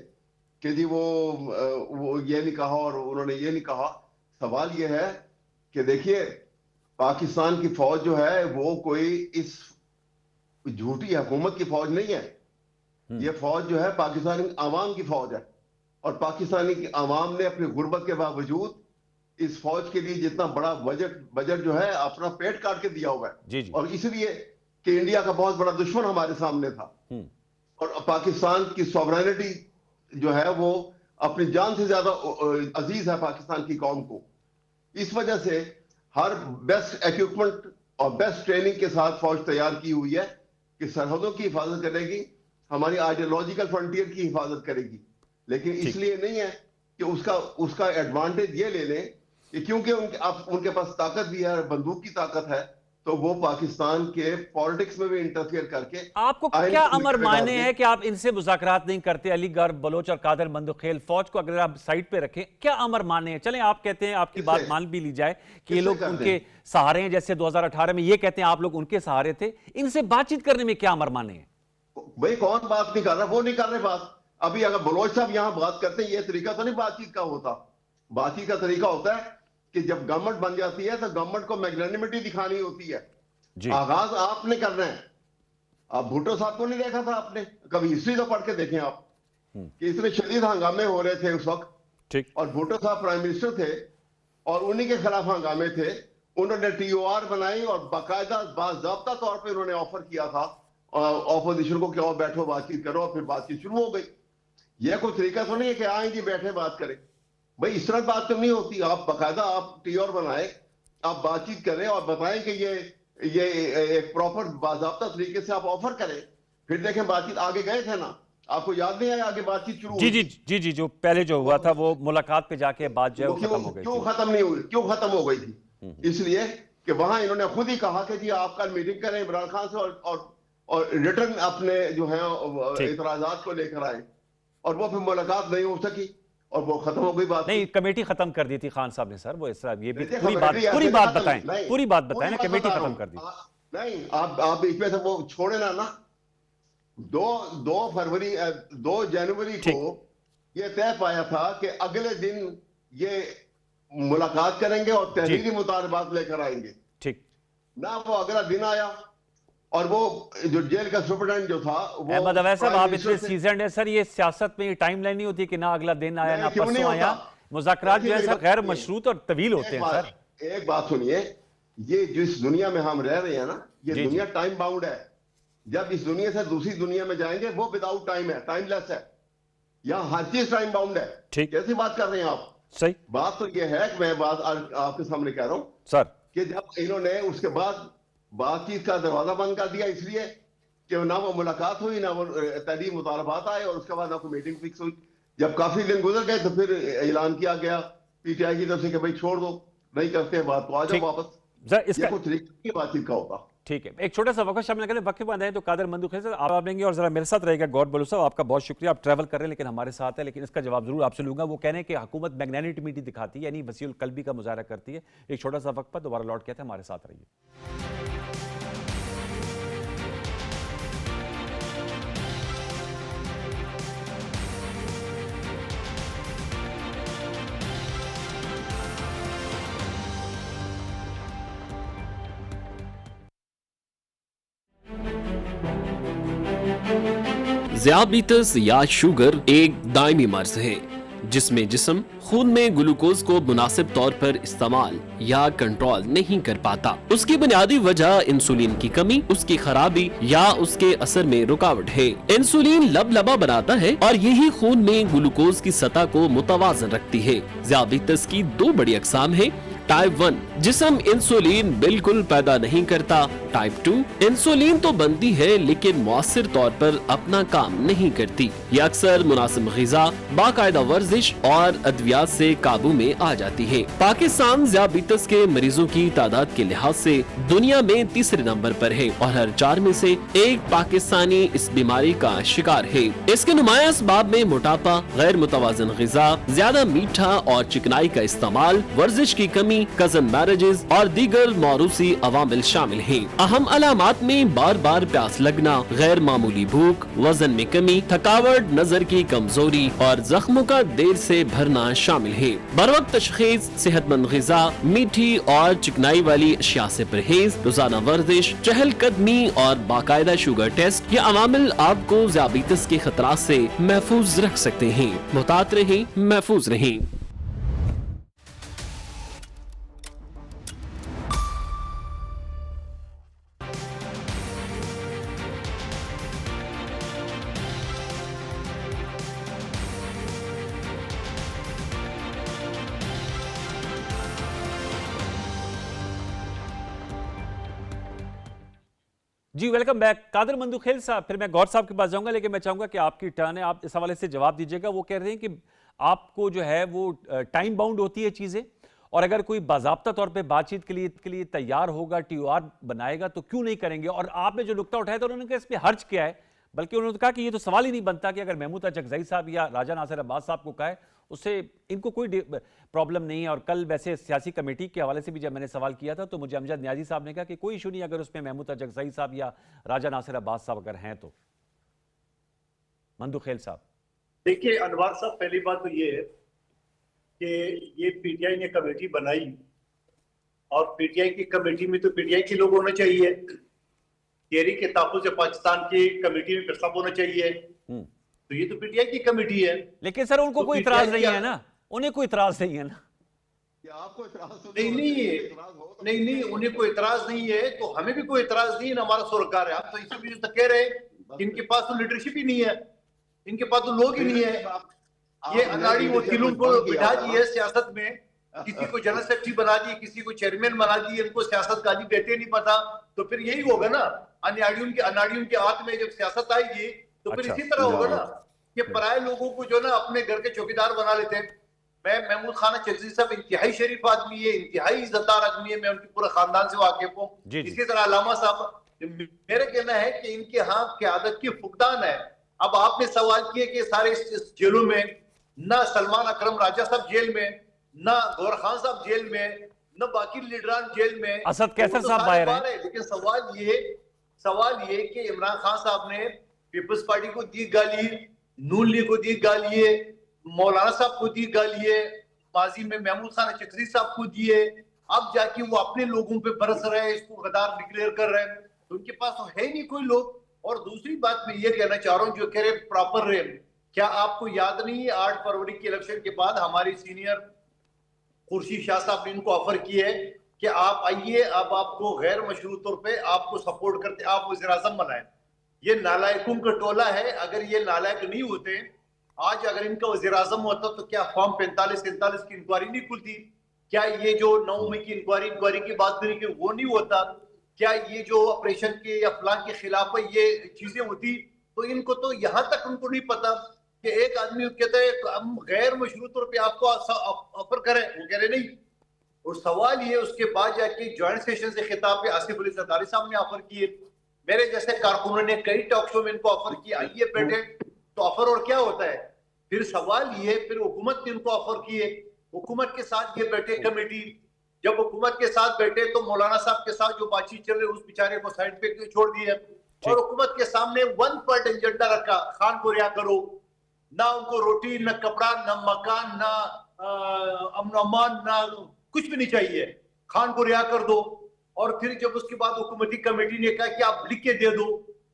कि जी वो ये नहीं कहा और उन्होंने ये नहीं कहा। सवाल ये है कि देखिए, पाकिस्तान की फौज जो है वो कोई इस झूठी हुकूमत की फौज नहीं है। ये फौज जो है पाकिस्तानी आवाम की फौज है, और पाकिस्तानी आवाम ने अपनी गुर्बत के बावजूद इस फौज के लिए जितना बड़ा बजट जो है अपना पेट काट के दिया हुआ है। जी जी। और इसलिए कि इंडिया का बहुत बड़ा दुश्मन हमारे सामने था, और पाकिस्तान की सॉवरेनिटी जो है वो अपनी जान से ज्यादा अजीज है पाकिस्तान की कौम को। इस वजह से हर बेस्ट इक्विपमेंट और बेस्ट ट्रेनिंग के साथ फौज तैयार की हुई है कि सरहदों की हिफाजत करेगी, हमारी आइडियोलॉजिकल फ्रंटियर की हिफाजत करेगी। लेकिन इसलिए नहीं है कि उसका एडवांटेज ये ले लें कि क्योंकि उनके पास ताकत भी है, बंदूक की ताकत है, तो वो पाकिस्तान के पॉलिटिक्स में भी इंटरफेयर करके आपको क्या अमर माने है कि आप इनसे मुज़ाकरात नहीं करते? अली गौहर बलोच और कादिर मंदुखेल फौज को अगर आप साइड पे रखें, क्या अमर माने हैं? चलें आप कहते हैं, आपकी बात मान भी ली जाए कि ये लोग उनके सहारे हैं, जैसे 2018 में ये कहते हैं आप लोग उनके सहारे थे, इनसे बातचीत करने में क्या अमर माने हैं? भाई कौन बात नहीं कर रहा? वो नहीं कर रहे बात। अभी अगर बलोच साहब यहां बात करते हैं, ये तरीका तो नहीं बातचीत का होता। बातचीत का तरीका होता है कि जब गवर्नमेंट बन जाती है तो गवर्नमेंट को मैग्नेनिमिटी दिखानी होती है। आगाज आपने करना है। आप भुट्टो साहब को नहीं देखा था आपने कभी? हिस्ट्री तो पढ़ के देखें आप कि इतने शदीद हंगामे हो रहे थे उस वक्त, ठीक। और भुट्टो साहब प्राइम मिनिस्टर थे और उन्हीं के खिलाफ हंगामे थे, उन्होंने TOR बनाई और बाकायदा बाज़ाब्ता तौर पे उन्होंने ऑफर किया था ऑपोजिशन को कि आओ बैठो बातचीत करो, और फिर बातचीत शुरू हो गई। यह कोई तरीका तो नहीं है कि आए जी बैठे बात करें। भाई इस तरह बात तो नहीं होती। आप बाकायदा आप TOR बनाए, आप बातचीत करें और बताएं कि ये एक प्रॉपर बाज़ाब्ता तरीके से आप ऑफर करें, फिर देखें बातचीत आगे गए थे ना। आपको याद नहीं आया आगे बातचीत शुरू जी हुई? जी जी जी, जो पहले जो हुआ था वो मुलाकात पे जाके बात जो है वो खत्म हो गई क्यों थी। खत्म नहीं हुई? क्यों खत्म हो गई थी? इसलिए कि वहां इन्होंने खुद ही कहा कि जी आप कल मीटिंग करें इमरान खान से और रिटर्न अपने जो है ठीक। इतराजात को लेकर आए, और वो फिर मुलाकात नहीं हो सकी और वो खत्म हो गई बात। नहीं, कमेटी खत्म कर दी थी खान साहब ने सर, वो इस तरह ये भी देखिए, पूरी कमेटी ऐसे बात खत्म- बताएं, नहीं, पूरी बात बताएं ना, पूरी कमेटी बता रहा खत्म हूं। कर दी। नहीं, आप इसमें से वो छोड़े ना। 2 जनवरी ठीक। को ये तय पाया था कि अगले दिन ये मुलाकात करेंगे और तहरीरी मुतालबात लेकर आएंगे ठीक। ना। वो अगला दिन आया और वो जो जेल का सुपरडेंट जो था वो अहमद अवैस साहब, प्राइम आप मिनिस्टर इतने से- सीजन है सर, ये सियासत में ये टाइमलाइन नहीं होती कि ना अगला दिन आया नहीं, ना क्यों नहीं परसों आया। होता? मुज़ाकरात जो है देखिए, सर मेरी गैर बात मशरूत और तवील होते हैं सर। एक बात सुनिए, ये जिस दुनिया में हम रह रहे हैं ना, ये जी, दुनिया टाइम बाउंड है। जब इस दुनिया से दूसरी दुनिया में जाएंगे वो विदाउट टाइम है, टाइमलेस है। यहाँ हर चीज टाइम बाउंड है। ठीक। कैसी बात कर रहे हैं आप? सही बात तो ये है कि मैं बात आपके सामने कह रहा हूं सर। कि जब इन्होंने उसके बाद बातचीत का दरवाजा बंद कर दिया, इसलिए कि ना वो मुलाकात हुई, ना वो तहरीरी मुतालबात आए, और उसके बाद ना कोई मीटिंग फिक्स हुई। जब काफी दिन गुजर गए तो फिर ऐलान किया गया PTI की तरफ से कि भाई छोड़ दो, नहीं करते हैं बात, तो आ जाओ ठीक। वापस। सर ये इसका कुछ तरीके की बातचीत का होता। ठीक है, एक छोटा सा वक्त शामिल करें, वक्त के बाद आए तो कादर मंदूक है सर आप लेंगे और जरा मेरे साथ रहेगा गौर बलू साहब। आपका बहुत शुक्रिया, आप ट्रैवल कर रहे हैं लेकिन हमारे साथ है, लेकिन इसका जवाब जरूर आपसे लूंगा। वो कह रहे हैं कि हुकूमत मैग्नेनिमिटी दिखाती है, यानी वसीउल कल्बी का मुजाहरा करती है। एक छोटा सा वक्त पर दोबारा लौट के आते हैं, हमारे साथ रहिए। ज़ियाबितस या शुगर एक दायमी मर्ज है जिसमें जिस्म खून में ग्लूकोज को मुनासिब तौर पर इस्तेमाल या कंट्रोल नहीं कर पाता। उसकी बुनियादी वजह इंसुलिन की कमी, उसकी खराबी या उसके असर में रुकावट है। इंसुलिन लबलबा बनाता है और यही खून में ग्लूकोज की सतह को मुतवाजन रखती है। ज़ियाबितस की 2 बड़ी अकसाम है। टाइप 1 जिस्म इंसुलिन बिल्कुल पैदा नहीं करता। टाइप 2 इंसुलिन तो बनती है लेकिन मौसर तौर पर अपना काम नहीं करती। ये अक्सर मुनासिब ग़िज़ा, बाकायदा वर्जिश और अद्वियात से काबू में आ जाती है। पाकिस्तान ज़ियाबितस के मरीजों की तादाद के लिहाज से दुनिया में तीसरे नंबर पर है और हर 4 में से 1 पाकिस्तानी इस बीमारी का शिकार है। इसके नुमाया असबाब में मोटापा, गैर मुतवाज़न ग़िज़ा, ज्यादा मीठा और चिकनाई का इस्तेमाल, वर्जिश की कमी, कज़न मैरिजेस और दीगर मौरूसी अवामिल शामिल हैं। अहम अलामात में बार बार प्यास लगना, गैर मामूली भूख, वजन में कमी, थकावट, नजर की कमजोरी और जख्मों का देर से भरना शामिल है। बरवक्त तशखीस, सेहतमंद ग़िज़ा, मीठी और चिकनाई वाली अशिया से परहेज, रोजाना वर्जिश, चहलकदमी और बाकायदा शुगर टेस्ट, ये अवामिल आपको ज़ियाबितस के खतरात से महफूज रख सकते हैं। मुहतात रहें, महफूज रहें। जी वेलकम बैक। कादर मंदूखेल साहब, फिर मैं गौर साहब के पास जाऊंगा, लेकिन मैं चाहूंगा कि आपकी टर्न है, आप इस हवाले से जवाब दीजिएगा। वो कह रहे हैं कि आपको जो है वो टाइम बाउंड होती है चीजें, और अगर कोई बाज़ाब्ता तौर पे बातचीत के लिए तैयार होगा, TOR बनाएगा, तो क्यों नहीं करेंगे। और आपने जो नुक्ता उठाया था उन्होंने कहा इसमें हर्ज क्या है, बल्कि उन्होंने कहा कि ये तो सवाल ही नहीं बनता कि अगर महमूद अचकज़ई साहब या राजा नासिर अब्बास साहब को कहा उससे इनको कोई प्रॉब्लम नहीं है। और कल वैसे सियासी कमेटी के हवाले से भी जब मैंने सवाल किया था तो मुझे अमजद न्याजी साहब ने कहा कि कोई इशू नहीं अगर उसमें महमूद अचकज़ई साहब या राजा नासिर अब्बास साहब अगर हैं तो। मंदूखेल साहब, देखिए अनवर साहब, पहली बात तो ये है कि ये PTI ने कमेटी बनाई और PTI की कमेटी में तो PTI के लोग होने चाहिए, तहरीक के तहफ़्फ़ुज़ पाकिस्तान की कमेटी में फिर सब होना चाहिए। तो ये तो PTI की कमेटी है। लेकिन सर उनको तो कोई PTI इतराज नहीं क्या- है ना, उन्हें कोई इतराज नहीं है ना। कि आपको इतराज तो नहीं होना नहीं चाहिए, इतराज हो तो नहीं नहीं, उन्हें कोई इतराज नहीं है तो हमें भी कोई इतराज नहीं है ना, हमारा सरकार है। आप तो इसी वजह से कह रहे हैं कि इनके पास तो लीडरशिप ही नहीं है, इनके पास तो लोग ही नहीं है। ये आपने अनाड़ी लीडरशिप वकीलों कुछ को बंद किया बिठा होगा दी ना। है सियासत में, किसी को जनरल सेक्रेटरी बना दिए, किसी को चेयरमैन बना दिए, इनको सियासत का भी कहते नहीं पता। तो फिर यही होगा ना, अनाड़ियों के हाथ में जब सियासत आएगी तो फिर अच्छा। इसी तरह होगा ना, हाँ। कि पराये लोगों को जो ना अपने घर के चौकीदार बना लेते हैं। मैं महमूद खान चकजी साहब इंतहाई शरीफ आदमी है, इंतहाई इज्जतदार आदमी है, मैं उनके पूरे खानदान से वाकिफ हूँ। जी जी। इसी तरह अलामा साहब, मेरा कहना है कि इनके यहाँ क़यादत की फुकदान है। अब आपने सवाल किए कि सारे इस जेलों में ना सलमान अकरम राजा साहब जेल में, ना गौर खान साहब जेल में, न बाकी लीडरान जेल में, असद कैसर तो साहब सारे बाहर हैं। है। लेकिन सवाल ये कि इमरान खान साहब ने पीपल्स पार्टी को दी गाली, नून लीग को दी गाली, मौलाना साहब को दी गाली, माजी में महमूद खान चकजी साहब को दिए, अब जाके वो अपने लोगों पे बरस रहे हैं, इसको गद्दार डिक्लेयर कर रहे हैं। तो उनके पास तो है ही नहीं कोई लोग। और दूसरी बात मैं ये कहना चाह रहा हूँ, जो कह रहे प्रॉपर रेल, क्या आपको याद नहीं है 8 फरवरी के इलेक्शन के बाद हमारी सीनियर खुर्शीद शाह साहब ने इनको ऑफर किया है कि आप आइए, अब आपको गैर मशरूत तौर पे आपको सपोर्ट करते, आप वज़ीर आज़म बनाए। ये नालायकों का टोला है। अगर ये नालायक नहीं होते, आज अगर इनका वज़ीर आज़म होता तो क्या फॉर्म 45-47 की इंक्वायरी नहीं खुलती? क्या ये जो 9 मई की इंक्वायरी की बात करी कि वो नहीं होता? क्या ये जो ऑपरेशन के या फलां के खिलाफ ये चीजें होती? तो इनको तो यहाँ तक उनको नहीं पता कि एक आदमी कहता है हम गैर मशरूत तौर पे आपको ऑफर करें, वो कह रहे नहीं। और सवाल ये, उसके बाद जाके ज्वाइंट सेशन से खिताब पे आसिफ अली जरदारी साहब ने ऑफर किए, मेरे जैसे कारकुनों ने कई टॉक शो में इनको ऑफर किया, आइए बैठे। तो ऑफर और क्या होता है? फिर सवाल ये, फिर हुकूमत ने इनको ऑफर किए, हुकूमत के साथ ये बैठे कमेटी, जब हुकूमत के साथ बैठे तो मौलाना साहब के साथ जो बातचीत चल रही उस बेचारे को साइड पे छोड़ दिया और हुकूमत के सामने वन पॉइंट एजेंडा रखा, खान को रिहा करो। ना उनको रोटी, ना कपड़ा, ना मकान, ना अमन अमान, ना कुछ भी नहीं चाहिए, खान को रिहा कर दो। और फिर जब उसके बाद हुकूमती कमेटी ने कहा कि आप लिख के दे दो,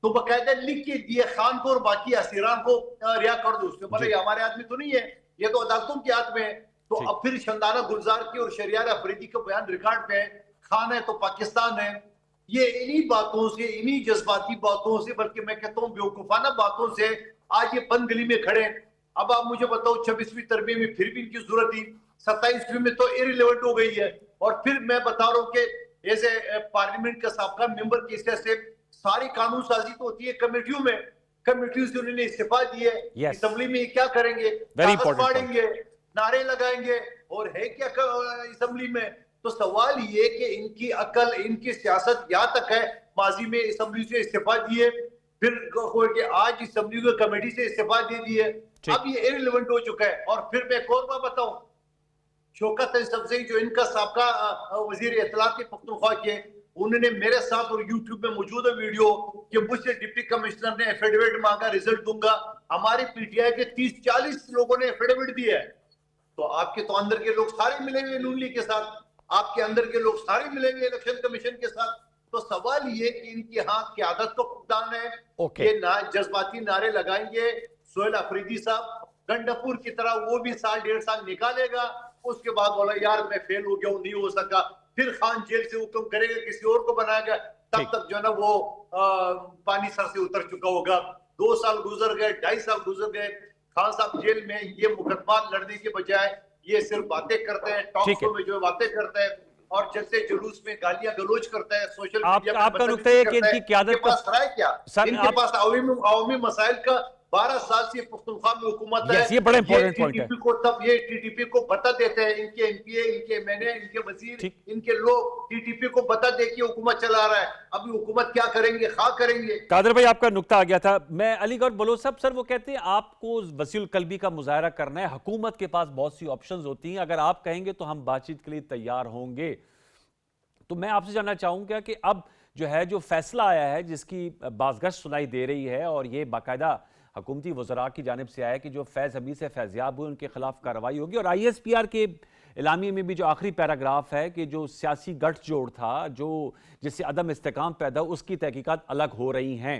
तो बकायदा लिख के दिए खान को और बाकी असीरान को रिहा कर दो। उसमें बोले हमारे आदमी तो नहीं है, ये तो अदालतों के हाथ में है। तो अब फिर शंदाना गुलजार की और शरियार अफरीदी का बयान रिकॉर्ड पे है, खान है तो पाकिस्तान है। ये इन्हीं बातों से, इन्हीं जज्बाती बातों से, बल्कि मैं कहता हूँ बेवकूफाना बातों से आज ये बंद गली में खड़े। अब आप मुझे बताओ 26वीं तरमीम में फिर भी इनकी जरूरत थी, 27वीं में तो इररिलेवेंट हो गई है। और फिर मैं बता रहा हूँ कि ऐसे पार्लियामेंट का साबका मेंबर की हिस्से से सारी कानून साजी तो होती है कमेटियों में, कमेटियों से उन्होंने इस्तीफा दिए, असेंबली में क्या करेंगे, कागज फाड़ेंगे, नारे लगाएंगे, और है क्या असेंबली में। तो सवाल ये कि इनकी अकल, इनकी सियासत यहाँ तक है, माजी में असेंबली से इस्तीफा दिए, फिर आज असेंबली को कमेटी से इस्तीफा दे दिए, अब ये इररिलेवेंट हो चुका है। और फिर मैं एक और बात बताऊं, शौकत सबसे जो इनका साबका वजीर इत्तलात के पख्तूनख्वा के, उन्होंने मेरे साथ और यूट्यूब में मौजूद है वीडियो कि मुझसे डिप्टी कमिश्नर ने एफिडेविट मांगा, रिजल्ट दूंगा। हमारे पीटीआई के 30-40 लोगों ने एफिडेविट दिया है। तो आपके तो अंदर के लोग सारे मिले हुए नून लीग के साथ, आपके अंदर के लोग सारे मिले हुए इलेक्शन कमीशन के साथ। तो सवाल ये कि इनकी हाँ क़यादत को फुकदान है, ये ना जज्बाती नारे लगाएंगे। सोहेल अफरीदी साहब गंडापुर की तरह वो भी 1.5 साल निकालेगा, उसके बाद बोला यार मैं फेल हो गया हूँ, नहीं हो सका, फिर खान जेल से हुक्म करेगा, किसी और को बनाएगा, तब तक जो है ना वो पानी सर से उतर चुका होगा। 2 साल गुजर गए, 2.5 साल गुजर गए, खान साहब जेल में। ये मुकदमा लड़ने के बजाय ये सिर्फ बातें करते हैं, टॉक शो में जो बातें करते हैं और जैसे जुलूस में गालियां गलोच करता है, सोशल मीडिया पे आपका नुक्ता है कि इनकी क़यादत पास है क्या? इनके पास अवामी मसाइल का 12 साल से पुख्तनख्वा में हुकूमत है। ये बड़ा इंपॉर्टेंट पॉइंट है। को तब ये टीटीपी को बता देते हैं, इनके एमपीए, इनके एमएनए, इनके वजीर, इनके लोग टीटीपी को बता दे कि हुकूमत चला रहा है। अभी हुकूमत क्या करेंगे, खा करेंगे। कादर भाई आपका नुक्ता आ गया था। मैं अलीगढ़ बलोच साहब, सर वो कहते हैं आपको वसीउल कल्बी का मुजाहरा करना है, हुकूमत के पास बहुत सी ऑप्शंस होती हैं, अगर आप कहेंगे तो हम बातचीत के लिए तैयार होंगे। तो मैं आपसे जानना चाहूंगा कि अब जो है, जो फैसला आया है जिसकी बाज़गश्त सुनाई दे रही है, और ये बाकायदा हुकूमती वज़रा की जानिब से आया कि जो फैज़ हबीब से फैज़याब हुए उनके खिलाफ कार्रवाई होगी। और ISPR के एलामिया में भी जो आखिरी पैराग्राफ है कि जो सियासी गठजोड़ था, जो जिससे अदम इस्तेकाम पैदा, उसकी तहकीकात अलग हो रही हैं।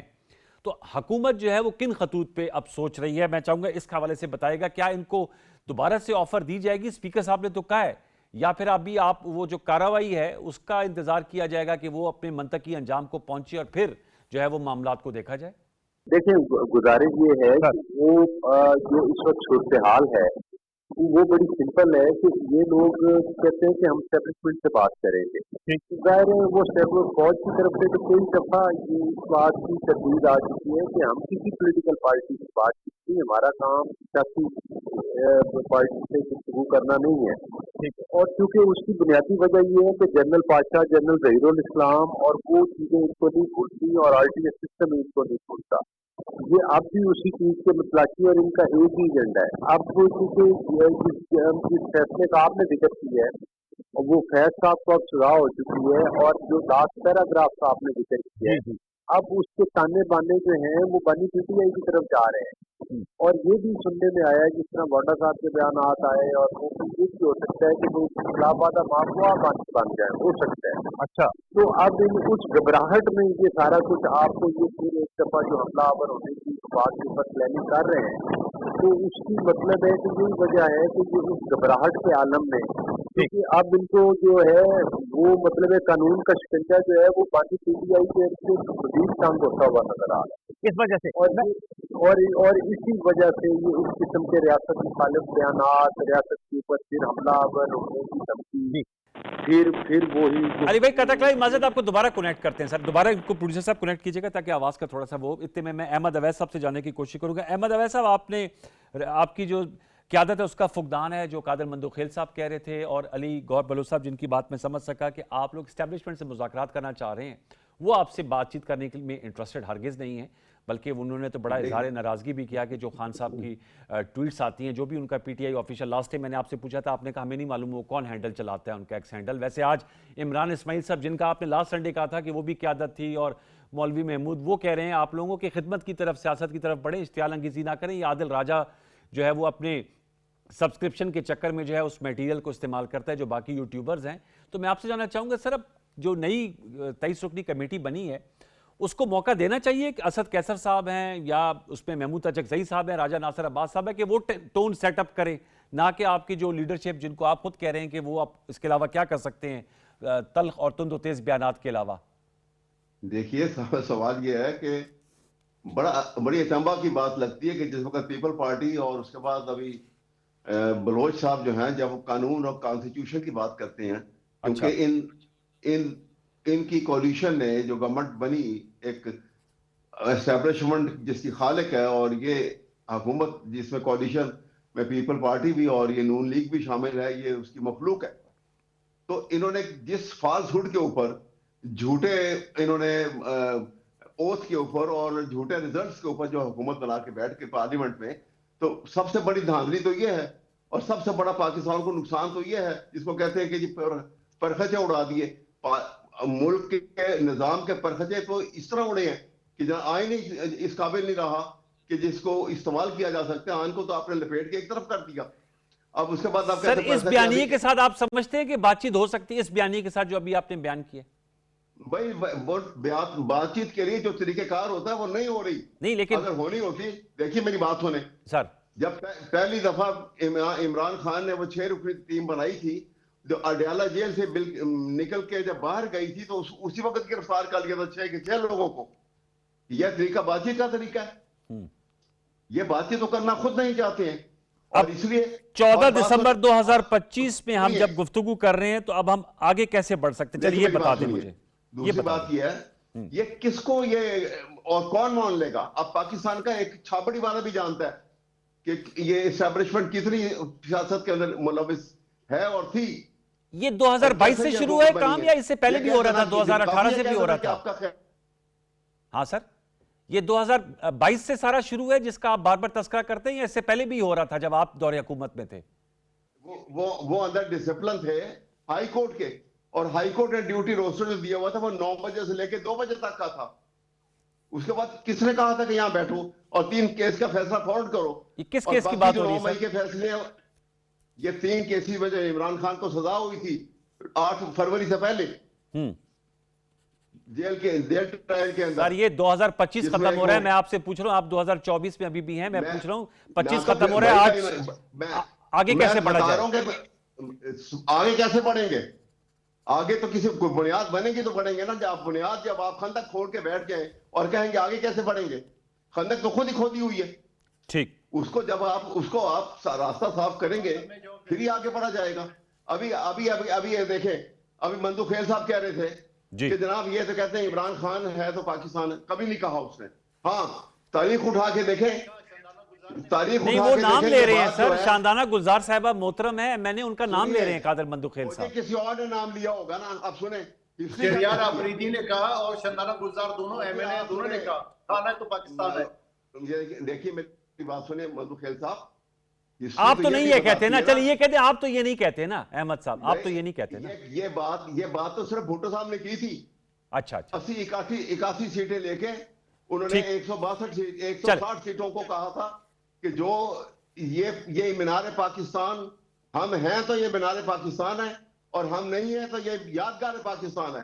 तो हुकूमत जो है वो किन खतूत पे अब सोच रही है, मैं चाहूँगा इस हवाले से बताएगा। क्या इनको दोबारा से ऑफर दी जाएगी? स्पीकर साहब ने तो कहा है या फिर अभी आप वो जो कार्रवाई है उसका इंतजार किया जाएगा कि वो अपने मंतकी अंजाम को पहुंचे और फिर जो है वो मामलात को देखा जाए? देखिए, गुजारिश ये है कि वो जो इस वक्त सूरत हाल है वो बड़ी सिंपल है कि ये लोग कहते हैं कि हम स्टैब्लिशमेंट से बात करेंगे। जाहिर है वो फौज की तरफ से तो कई दफा ये इस बात की तरदीद आ चुकी है कि हम किसी पॉलिटिकल पार्टी से बात की, हमारा काम सियासी पार्टी से गुफ्तगू करना नहीं है। और क्योंकि उसकी बुनियादी वजह ये है कि जनरल पाशा, जनरल जहीरुल इस्लाम और वो चीजें इनको नहीं भूलती और आरटीएस सिस्टम इनको नहीं भूलता। ये अब भी उसी चीज के मतलाकी और इनका एक ही एजेंडा है। अब क्योंकि जिस फैसले का आपने जिक्र किया है वो फैज साहब को अब सुराह हो चुकी है और जो लास्ट पैराग्राफ का आपने जिक्र किया है अब उसके ताने बाने जो हैं वो बनी पीटीआई की तरफ जा रहे हैं। और ये भी सुनने में आया है जिस तरह वाडा साहब के बयान आए और वो ये भी हो सकता है कि वो इस्लामाबाद मामला बन जाए, हो सकता है। अच्छा, तो अब इन उस घबराहट में ये सारा कुछ आपको ये फिर एक दफा जो हमलावर होने की बात के ऊपर प्लानिंग कर रहे हैं, तो उसकी मतलब है कि यही वजह है कि ये उस घबराहट के आलम में, क्योंकि अब इनको जो है वो मतलब है कानून का शिकंजा जो है वो बाकी पीटीआई के मजीद तंग होता हुआ नजर आ रहा है इस वजह से। और इसी वजह से ये इस किस्म के रियासत मुखालिफ बयानात, रियासत के ऊपर फिर हमलावर होने की धमकी, फिर वही अली भाई कतकलाई माजिद आपको दोबारा कनेक्ट करते हैं सर, दोबारा इनको प्रोड्यूसर साहब कनेक्ट कीजिएगा ताकि आवाज़ का थोड़ा सा वो, इतने में मैं अहमद अवैस साहब से जानने की कोशिश करूंगा। अहमद अवैस साहब, आपकी जो क़यादत है उसका फुकदान है जो कादिर मंदोखेल साहब कह रहे थे और अली गौर बलूच साहब जिनकी बात में समझ सका कि आप लोग इस्टेब्लिशमेंट से मुज़ाकरात करना चाह रहे हैं, वो आपसे बातचीत करने के में इंटरेस्टेड हरगिज़ नहीं है, बल्कि उन्होंने तो बड़ा इजहार नाराज़गी भी किया कि जो खान साहब की ट्वीट्स आती हैं, जो भी उनका पीटीआई ऑफिशियल, लास्ट टाइम मैंने आपसे पूछा था आपने कहा हमें नहीं मालूम वो कौन हैंडल चलाता है, उनका एक्स हैंडल। वैसे आज इमरान इस्माइल साहब जिनका आपने लास्ट संडे कहा था कि वो भी क़यादत थी, और मौलवी महमूद, वो कह रहे हैं आप लोगों की खिदमत की तरफ, सियासत की तरफ बढ़े, इश्तियाल अंगेज़ी ना करें। ये आदिल राजा जो है वो अपने सब्सक्रिप्शन के चक्कर में जो है उस मटेरियल को इस्तेमाल करता है जो बाकी यूट्यूबर्स हैं। तो मैं आपसे जानना चाहूँगा सर, अब जो नई 23 रुकनी कमेटी बनी है उसको मौका देना चाहिए कि असद कैसर साहब हैं या उसमें महमूद तजकजई साहब हैं, राजा नासिर अब्बास साहब है, कि वो टोन सेटअप करें, ना कि आपकी जो लीडरशिप जिनको आप खुद कह रहे हैं कि वो आप इसके अलावा क्या कर सकते हैं तल्ख और तुंद तेज बयानात के अलावा। देखिए, सवाल ये है कि बड़ी अचंभा की बात लगती है कि जिस वक्त पीपल पार्टी और उसके बाद अभी बलोच साहब जो हैं, जब वो कानून और कॉन्स्टिट्यूशन की बात करते हैं, क्योंकि इनकी कोलिशन ने जो गवर्नमेंट बनी, एक एस्टेब्लिशमेंट जिसकी खालिक है, और ये हुकूमत जिसमें कोलिशन में पीपल पार्टी भी और ये नून लीग भी शामिल है, ये उसकी मखलूक है। तो इन्होंने जिस फाल्सहुड के ऊपर, झूठे इन्होंने ओथ के ऊपर और झूठे रिजल्ट्स के ऊपर जो हुकूमत बना के बैठ के पार्लियामेंट में, तो सबसे बड़ी धांधली तो ये है और सबसे बड़ा पाकिस्तान को नुकसान तो ये है, जिसको कहते हैं कि जी परखचे उड़ा दिए। मुल्क के निजाम के परखचे तो इस तरह उड़े हैं कि जहाँ आईन ही इस काबिल नहीं रहा कि जिसको इस्तेमाल किया जा सकता है, आईन को तो आपने लपेट के एक तरफ कर दिया। अब उसके बाद आप सर इस बयानिए के साथ आप समझते हैं कि बातचीत हो सकती है, इस बयानिए के साथ जो अभी आपने बयान किया? भाई वो बातचीत के लिए जो तरीकेकार होता है वो नहीं हो रही। नहीं, लेकिन अगर होनी होती, देखिए मेरी बात सुने सर, जब पहली दफा इमरान खान ने वो 6 रुकनी टीम बनाई थी, जो अडयाला जेल से निकल के जब बाहर गई थी, तो उसी वक्त गिरफ्तार कर लिया था 6 लोगों को। यह तरीका बातचीत का तरीका है? ये बातचीत तो करना खुद नहीं चाहते हैं। और इसलिए 14 दिसंबर 2025 में हम जब गुफ्तगू कर रहे हैं, तो अब हम आगे कैसे बढ़ सकते हैं? चलिए ये बता दें मुझे। दूसरी बात ये है, ये किसको ये और कौन मान लेगा? अब पाकिस्तान का एक छापड़ी वाला भी जानता है कि ये एस्टेब्लिशमेंट कितनी सियासत के अंदर मुलविस है और थी। ये 2022 से शुरू है काम या इससे पहले भी हो रहा था? 2018 से भी हो रहा था? हाँ सर, ये 2022 से सारा शुरू है जिसका आप बार बार तस्करा करते हैं, या इससे पहले भी हो रहा था जब आप दौरे हुकूमत में थे? वो अंदर डिसिप्लिन थे हाई कोर्ट के, और हाई कोर्ट ने ड्यूटी रोस्टर जो दिया हुआ था वो 9 बजे से लेकर 2 बजे तक का था। उसके बाद किसने कहा था कि यहां बैठो और 3 केस का फैसला फॉरवर्ड करो? ये किस केस की बात हो रही है? 9 मई के फैसले, ये 3 केस की वजह इमरान खान को सजा हुई थी 8 फरवरी से पहले जेल ट्रायल के अंदर। सर ये 2025 खत्म हो रहा है, मैं आपसे पूछ रहा हूं, आप 2024 में अभी भी हैं, मैं पूछ रहा हूं 25 खत्म हो रहा है, आज आगे कैसे बढ़ा जाए? आगे कैसे बढ़ेंगे? आगे तो किसी कोई बुनियाद बनेगी तो बढ़ेंगे ना। जब आप खंदक खोद के बैठ गए और कहेंगे आगे कैसे बढ़ेंगे? खंदक तो खुद ही खोदी हुई है। ठीक, उसको आप रास्ता साफ करेंगे, फिर ही आगे बढ़ा जाएगा। अभी ये देखें, अभी मंदू खेल साहब कह रहे थे जी। कि जनाब ये तो कहते हैं इमरान खान है तो पाकिस्तान है। कभी नहीं कहा उसने। हाँ, तारीख उठा के देखें, तारीख नहीं, उठा वो के नाम देखें ले कि रहे हैं बात जो सर, है- शानदाना गुलजार साहबा मोहतरम है, मैंने उनका नाम ले सुनिए, रहे हैं कादर मंदुखेल मुझे साहब। किसी और ने नाम लिया होगा ना। अब सुने, शहरियार अफरीदी ने कहा और शंदाना गुलजार दोनों एमएनए दोनों ने कहा खाना तो पाकिस्तान है। ये देखिए मेरी बात सुनिए मंदू खेल साहब, आप तो नहीं ये कहते ना, चलिए ये कहते, आप तो ये नहीं कहते ना अहमद साहब, आप तो ये नहीं कहते ना। ये बात तो सिर्फ भुट्टो साहब ने की थी। अच्छा अच्छा, 81 सीटें लेके उन्होंने ठीक। 160 सीटों को कहा था कि जो ये मीनार पाकिस्तान, हम हैं तो ये मीनार पाकिस्तान है, और हम नहीं है तो ये यादगार पाकिस्तान है।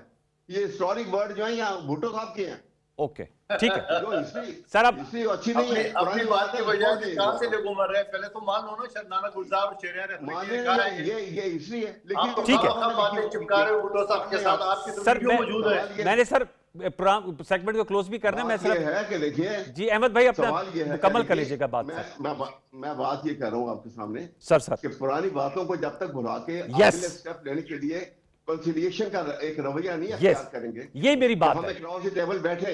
ये हिस्टोरिक वर्ड जो है यहाँ भुट्टो साहब के हैं। ओके ठीक है जो हिस्ट्री सर, अब हिस्ट्री अच्छी नहीं है। अपनी बात की वजह से कहां से लोग मर रहे हैं? पहले तो मान लो ना शंदाना गुलजार और शहरियार अफरीदी ने कहा है ये हिस्ट्री है, आप लेकिन ठीक है। बातें चिपका रहे हो भुट्टो साहब के साथ। आपकी तो सर वीडियो मौजूद है। मैंने सर सेगमेंट को क्लोज भी करना है, मैं बात ये सर है कि देखिए, जी अहमद भाई अपना सवाल ये है मुकम्मल कर देखिए, लीजिएगा बात सर। मैं बात ये कर रहा हूँ आपके सामने सर कि पुरानी बातों को जब तक भुला के Yes. अगले स्टेप लेने के लिए कंसिलिएशन का एक रवैया नहीं Yes. अख्तियार करेंगे। ये मेरी बात हम है, एक क्लॉज टेबल बैठे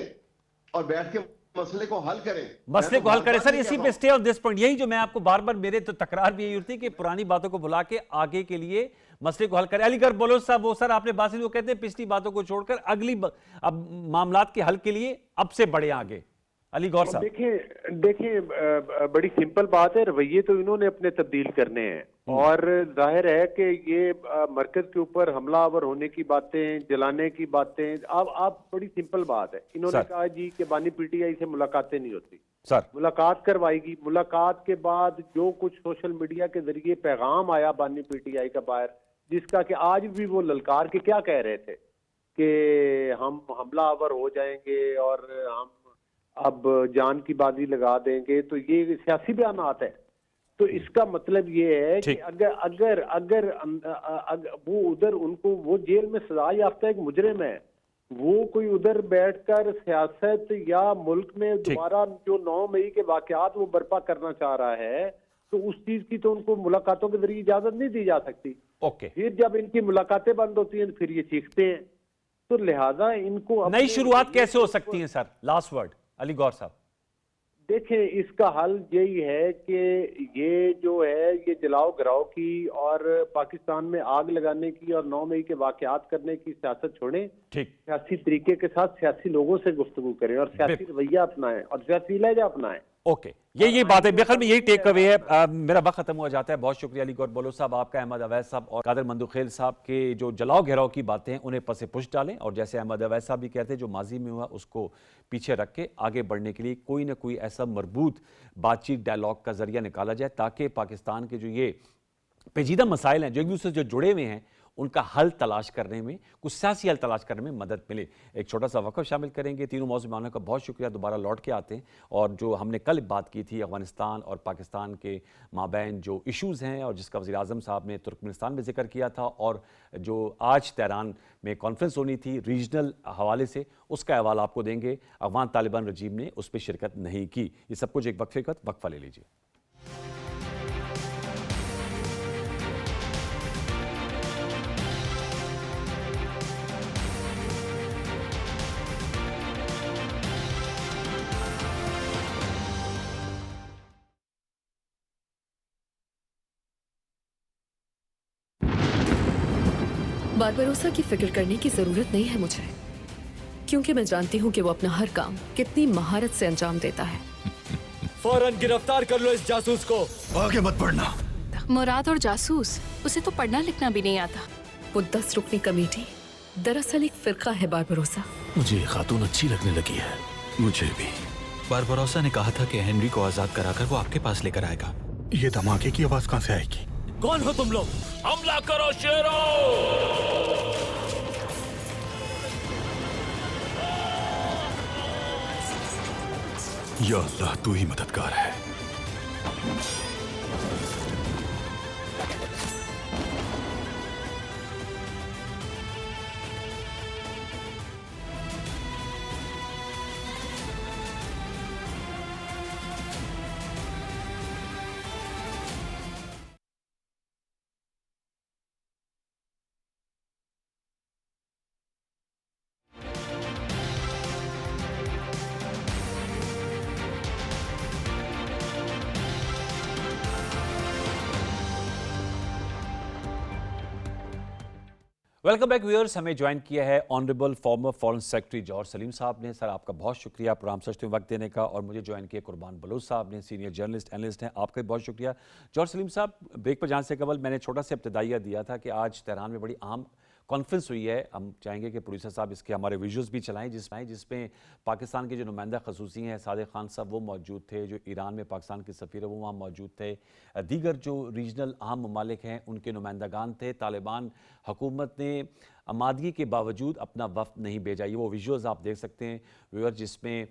और बैठ के मसले को हल करें। मसले मैं को तो हल करें बार-बार सर, ये इसी कह पे रहा स्टे ऑन दिस पॉइंट। यही जो मैं आपको बार बार, मेरे तो तकरार भी यही होती है कि पुरानी बातों को भुला के आगे के लिए मसले को हल करें। अलीगढ़ बोलो साहब, वो सर आपने बात, वो कहते हैं पिछली बातों को छोड़कर अगली अब मामलात के हल के लिए अब से बढ़े आगे। अली गौर साहब, देखिए बड़ी सिंपल बात है, रवैये तो इन्होंने अपने तब्दील करने हैं, और जाहिर है कि ये मरकज के ऊपर हमलावर होने की बातें, जलाने की बातें, आप बड़ी सिंपल बात है। इन्होंने सर। कहा जी कि बानी पीटीआई से मुलाकातें नहीं होती, सर मुलाकात करवाएगी। मुलाकात के बाद जो कुछ सोशल मीडिया के जरिए पैगाम आया बानी पीटीआई का बाहर, जिसका कि आज भी वो ललकार के क्या कह रहे थे कि हम हमलावर हो जाएंगे और हम अब जान की बाजी लगा देंगे, तो ये सियासी बयानात है। तो इसका मतलब ये है कि अगर वो उधर उनको, वो जेल में सजा याफ्ता एक मुजरिम है, वो कोई उधर बैठकर सियासत या मुल्क में दोबारा जो 9 मई के वाकयात वो बर्पा करना चाह रहा है, तो उस चीज की तो उनको मुलाकातों के जरिए इजाजत नहीं दी जा सकती। ओके, फिर जब इनकी मुलाकातें बंद होती हैं फिर ये चीखते हैं, तो लिहाजा इनको नई शुरुआत कैसे हो सकती है सर? लास्ट वर्ड अली गौर साहब। देखें, इसका हल यही है कि ये जो है ये जलाओ गिराओ की और पाकिस्तान में आग लगाने की और 9 मई के वाकयात करने की सियासत छोड़ें, ठीक, सियासी तरीके के साथ सियासी लोगों से गुफ्तगू करें और सियासी रवैया अपनाएं और सियासी लहजा अपनाएं। ओके, ये बात है, बेखल में यही टेक अवे है। मेरा वक्त खत्म हो जाता है। बहुत शुक्रिया अली गौर बोलो साहब आपका, अहमद अवैस साहब और कादर मंदुखेल साहब के जो जलाओ घेराव की बातें हैं उन्हें पसे पुश डालें, और जैसे अहमद अवैस साहब भी कहते हैं जो माजी में हुआ उसको पीछे रख के आगे बढ़ने के लिए कोई ना कोई ऐसा मरबूत बातचीत डायलॉग का जरिया निकाला जाए, ताकि पाकिस्तान के जो ये पेचीदा मसाइल हैं जो एक दूसरे से जो जुड़े हुए हैं उनका हल तलाश करने में, कुछ सियासी हल तलाश करने में मदद मिले। एक छोटा सा वक़्फ़ शामिल करेंगे। तीनों मौज़ूआनों का बहुत शुक्रिया, दोबारा लौट के आते हैं। और जो हमने कल बात की थी अफ़गानिस्तान और पाकिस्तान के माबैन जो इश्यूज़ हैं और जिसका वज़ीर आज़म साहब ने तुर्कमेनिस्तान में जिक्र किया था, और जो आज तेहरान में कॉन्फ्रेंस होनी थी रीजनल हवाले से, उसका अहवाल आपको देंगे। अफ़गान तालिबान रजीम ने उस पर शिरकत नहीं की। ये सब कुछ एक वक्फ़ा ले लीजिए। बारबरोसा की फिक्र करने की जरूरत नहीं है मुझे, क्योंकि मैं जानती हूँ कि वो अपना हर काम कितनी महारत से अंजाम देता है। फौरन गिरफ्तार कर लो इस जासूस को। आगे मत बढ़ना। मुराद और जासूस, उसे तो पढ़ना लिखना भी नहीं आता। वो 10 रुकनी कमेटी दरअसल एक फिरका है बारबरोसा। मुझे ये खातून अच्छी लगने लगी है। मुझे भी। बारबरोसा ने कहा था कि हेनरी को आजाद कराकर वो आपके पास लेकर आएगा। ये धमाके की आवाज कहाँ से आएगी? कौन हो तुम लोग? हमला करो शेरों! या अल्लाह, तू ही मददगार है। Welcome back viewers. हमें ज्वाइन किया है honourable farmer foreign secretary George Salim साहब ने। सर, आपका बहुत शुक्रिया प्रोग्राम सच में वक्त देने का। और मुझे ज्वाइन किया कुर्बान बलूच साहब ने, सीनियर जर्नलिस्ट एनालिस्ट हैं, आपका भी बहुत शुक्रिया। जॉर्ज सलीम साहब, ब्रेक पर जाने से कबल मैंने छोटा सा इब्तदाइया दिया था कि आज तेहरान में बड़ी अहम कॉन्फ्रेंस हुई है। हम चाहेंगे कि प्रोड्यूसर साहब इसके हमारे विजुअल्स भी चलाएं, जिसमें पाकिस्तान के जो नुमाइंदा खसूसी हैं सादिक खान साहब वो मौजूद थे, जो ईरान में पाकिस्तान के सफ़ीर है वो वहाँ मौजूद थे, दीगर जो रीजनल अहम ममालिक हैं उनके नुमाइंदगान थे। तालिबान हुकूमत ने आमादगी के बावजूद अपना वफ्द नहीं भेजा। ये वो विजुअल्स आप देख सकते हैं व्यूअर, जिसमें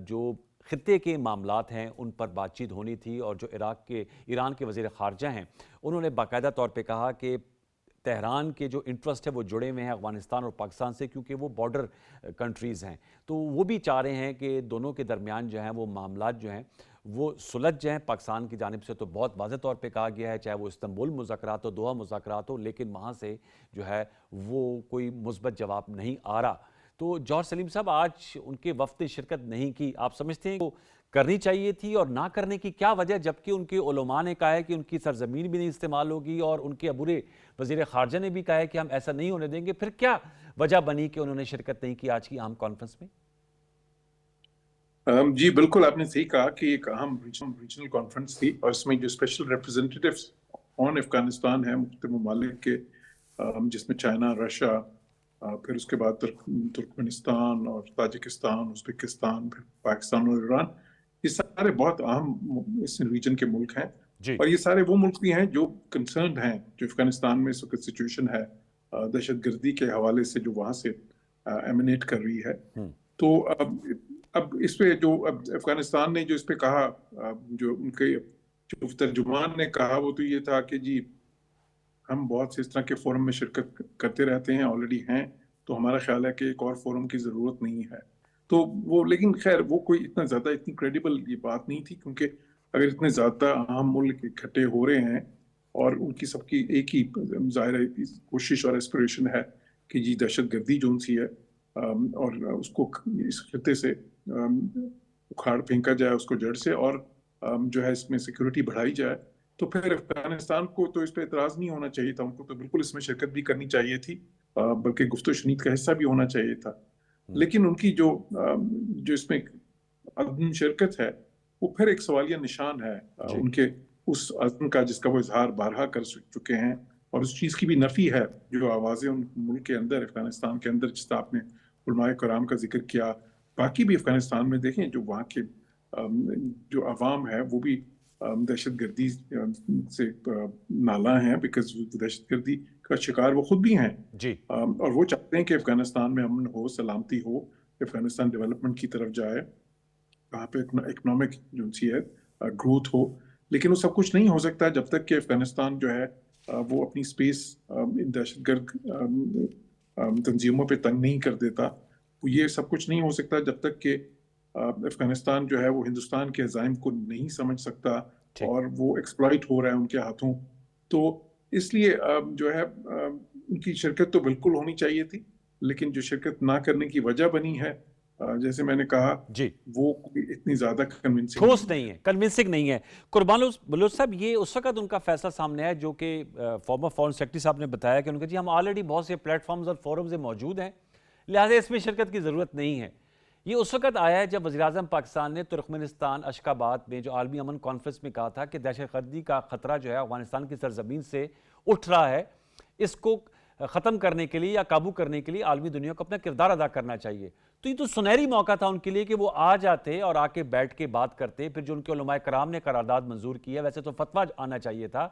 जो खित्ते के मामलात हैं उन पर बातचीत होनी थी। और जो ईरान के वज़ीर ख़ारजा हैं उन्होंने बाकायदा तौर पर कहा कि तेहरान के जो इंटरेस्ट है वो जुड़े हुए हैं अफ़गानिस्तान और पाकिस्तान से, क्योंकि वो बॉर्डर कंट्रीज़ हैं। तो वो भी चाह रहे हैं कि दोनों के दरमियान जो हैं वो मामलात जो हैं वो सुलझ जाएँ। पाकिस्तान की जानिब से तो बहुत वाज़ेह तौर पे कहा गया है, चाहे वो इस्तांबुल मुज़ाकरात हो, दोहा मुज़ाकरात हो, लेकिन वहाँ से जो है वो कोई मुस्बत जवाब नहीं आ रहा। तो जॉर्ज सलीम साहब, आज उनके वफ़द ने शिरकत नहीं की, आप समझते हैं वो करनी चाहिए थी और ना करने की क्या वजह, जबकि उनके उलमा ने कहा है कि उनकी सरजमीन भी नहीं इस्तेमाल होगी और उनके अबूरे वज़ीर ख़ारजा ने भी कहा है कि हम ऐसा नहीं होने देंगे। फिर क्या वजह बनी कि उन्होंने शिरकत नहीं की आज की अहम कॉन्फ्रेंस में? जी बिल्कुल, आपने सही कहा कि एक अहम रीजनल कॉन्फ्रेंस थी और इसमें जो स्पेशल रिप्रेजेंटेटिव्स ऑन अफगानिस्तान है मुख्तलिफ ममालिक के, जिसमें चाइना, रशिया, फिर उसके बाद तुर्कमेनिस्तान और ताजिकिस्तान, उज़्बेकिस्तान, फिर पाकिस्तान और ईरान, ये सारे बहुत अहम इस रीजन के मुल्क हैं। और ये सारे वो मुल्क भी हैं जो कंसर्न्ड हैं, जो अफगानिस्तान में इस वक्त सिचुएशन है दहशतगर्दी के हवाले से जो वहाँ से एमिनेट कर रही है। तो अब इस पे जो अफगानिस्तान ने जो इस पे कहा, जो उनके जो तर्जुमान ने कहा वो तो ये था कि जी हम बहुत से इस तरह के फोरम में शिरकत करते रहते हैं, ऑलरेडी हैं, तो हमारा ख्याल है कि एक और फोरम की ज़रूरत नहीं है। तो वो, लेकिन खैर वो कोई इतनी क्रेडिबल ये बात नहीं थी, क्योंकि अगर इतने ज़्यादा अहम मुल्क इकट्ठे हो रहे हैं और उनकी सबकी एक ही ज़ाहिर कोशिश और एस्पिरेशन है कि जी दहशतगर्दी जो सी है और उसको इस खित्ते से उखाड़ फेंका जाए उसको जड़ से, और जो है इसमें सिक्योरिटी बढ़ाई जाए, तो फिर अफगानिस्तान को तो इस पे एतराज़ नहीं होना चाहिए था। उनको तो बिल्कुल इसमें शिरकत भी करनी चाहिए थी, बल्कि गुफ्तो शनीद का हिस्सा भी होना चाहिए था। लेकिन उनकी जो इसमें अदम शिरकत है वो फिर एक सवालिया निशान है उनके उस अज़्म का, जिसका वो इजहार बारहा कर चुके हैं, और उस चीज़ की भी नफ़ी है जो आवाज़ें उन मुल्क के अंदर, अफगानिस्तान के अंदर, जिस आपने उलमाए कराम का जिक्र किया, बाकी भी अफगानिस्तान में देखें जो वहाँ के जो अवाम है वो भी दहशतगर्दी से नाला हैं, बिकॉज दहशतगर्दी का शिकार वो खुद भी हैं जी। और वो चाहते हैं कि अफगानिस्तान में अमन हो, सलामती हो, अफगानिस्तान डेवलपमेंट की तरफ जाए, वहाँ पे इकोनॉमिक जो सी है ग्रोथ हो। लेकिन वो सब कुछ नहीं हो सकता जब तक कि अफगानिस्तान जो है वो अपनी स्पेस दहशतगर्द तंजीमों पे तंग नहीं कर देता। ये सब कुछ नहीं हो सकता जब तक कि अफगानिस्तान जो है वो हिंदुस्तान के अज़ाइम को नहीं समझ सकता और वो एक्सप्लॉइट हो रहा है उनके हाथों। तो इसलिए जो है उनकी शिरकत तो बिल्कुल होनी चाहिए थी, लेकिन जो शिरकत ना करने की वजह बनी है, जैसे मैंने कहा जी, वो इतनी ज्यादा कन्विंसिंग ठोस नहीं है, कन्विंसिंग नहीं है। कुर्बान बलूच साहब, ये उस वक्त उनका फैसला सामने आया जो कि फॉर्मर फॉरेन सेक्रेटरी साहब ने बताया कि उनके जी हम ऑलरेडी बहुत से प्लेटफॉर्म्स और फोरम्स में मौजूद हैं, लिहाजा इसमें शिरकत की ज़रूरत नहीं है। ये उस वक्त आया है जब वज़ीर-ए-आज़म पाकिस्तान ने तुर्कमेनिस्तान अशकाबाद में जो आलमी अमन कॉन्फ्रेंस में कहा था कि दहशतगर्दी का ख़तरा जो है अफगानिस्तान की सरजमीन से उठ रहा है, इसको ख़त्म करने के लिए या काबू करने के लिए आलमी दुनिया को अपना किरदार अदा करना चाहिए। तो ये तो सुनहरी मौका था उनके लिए कि वो आ जाते और आके बैठ के बात करते। फिर जो उनके उलमाए कराम ने करारदाद मंजूर की है, वैसे तो फतवा आना चाहिए था,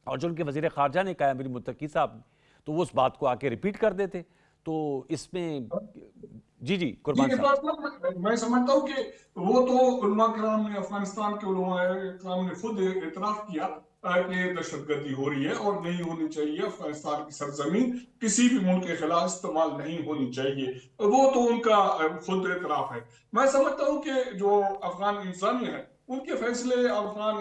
और जो उनके वज़ीर ख़ारजा ने कहा अमीर मुत्तकी साहब, तो वो उस बात को आके रिपीट कर देते। तो इसमें जी कुर्बान साहब, मैं समझता हूँ कि वो तो उलमा कराम ने, अफगानिस्तान के उलमा कराम ने खुद इतराफ किया कि दहशतगर्दी हो रही है और नहीं होनी चाहिए, अफगानिस्तान की सरजमीन किसी भी मुल्क के खिलाफ इस्तेमाल नहीं होनी चाहिए, वो तो उनका खुद इतराफ है। मैं समझता हूँ कि जो अफगान इंसानी है उनके फैसले अफगान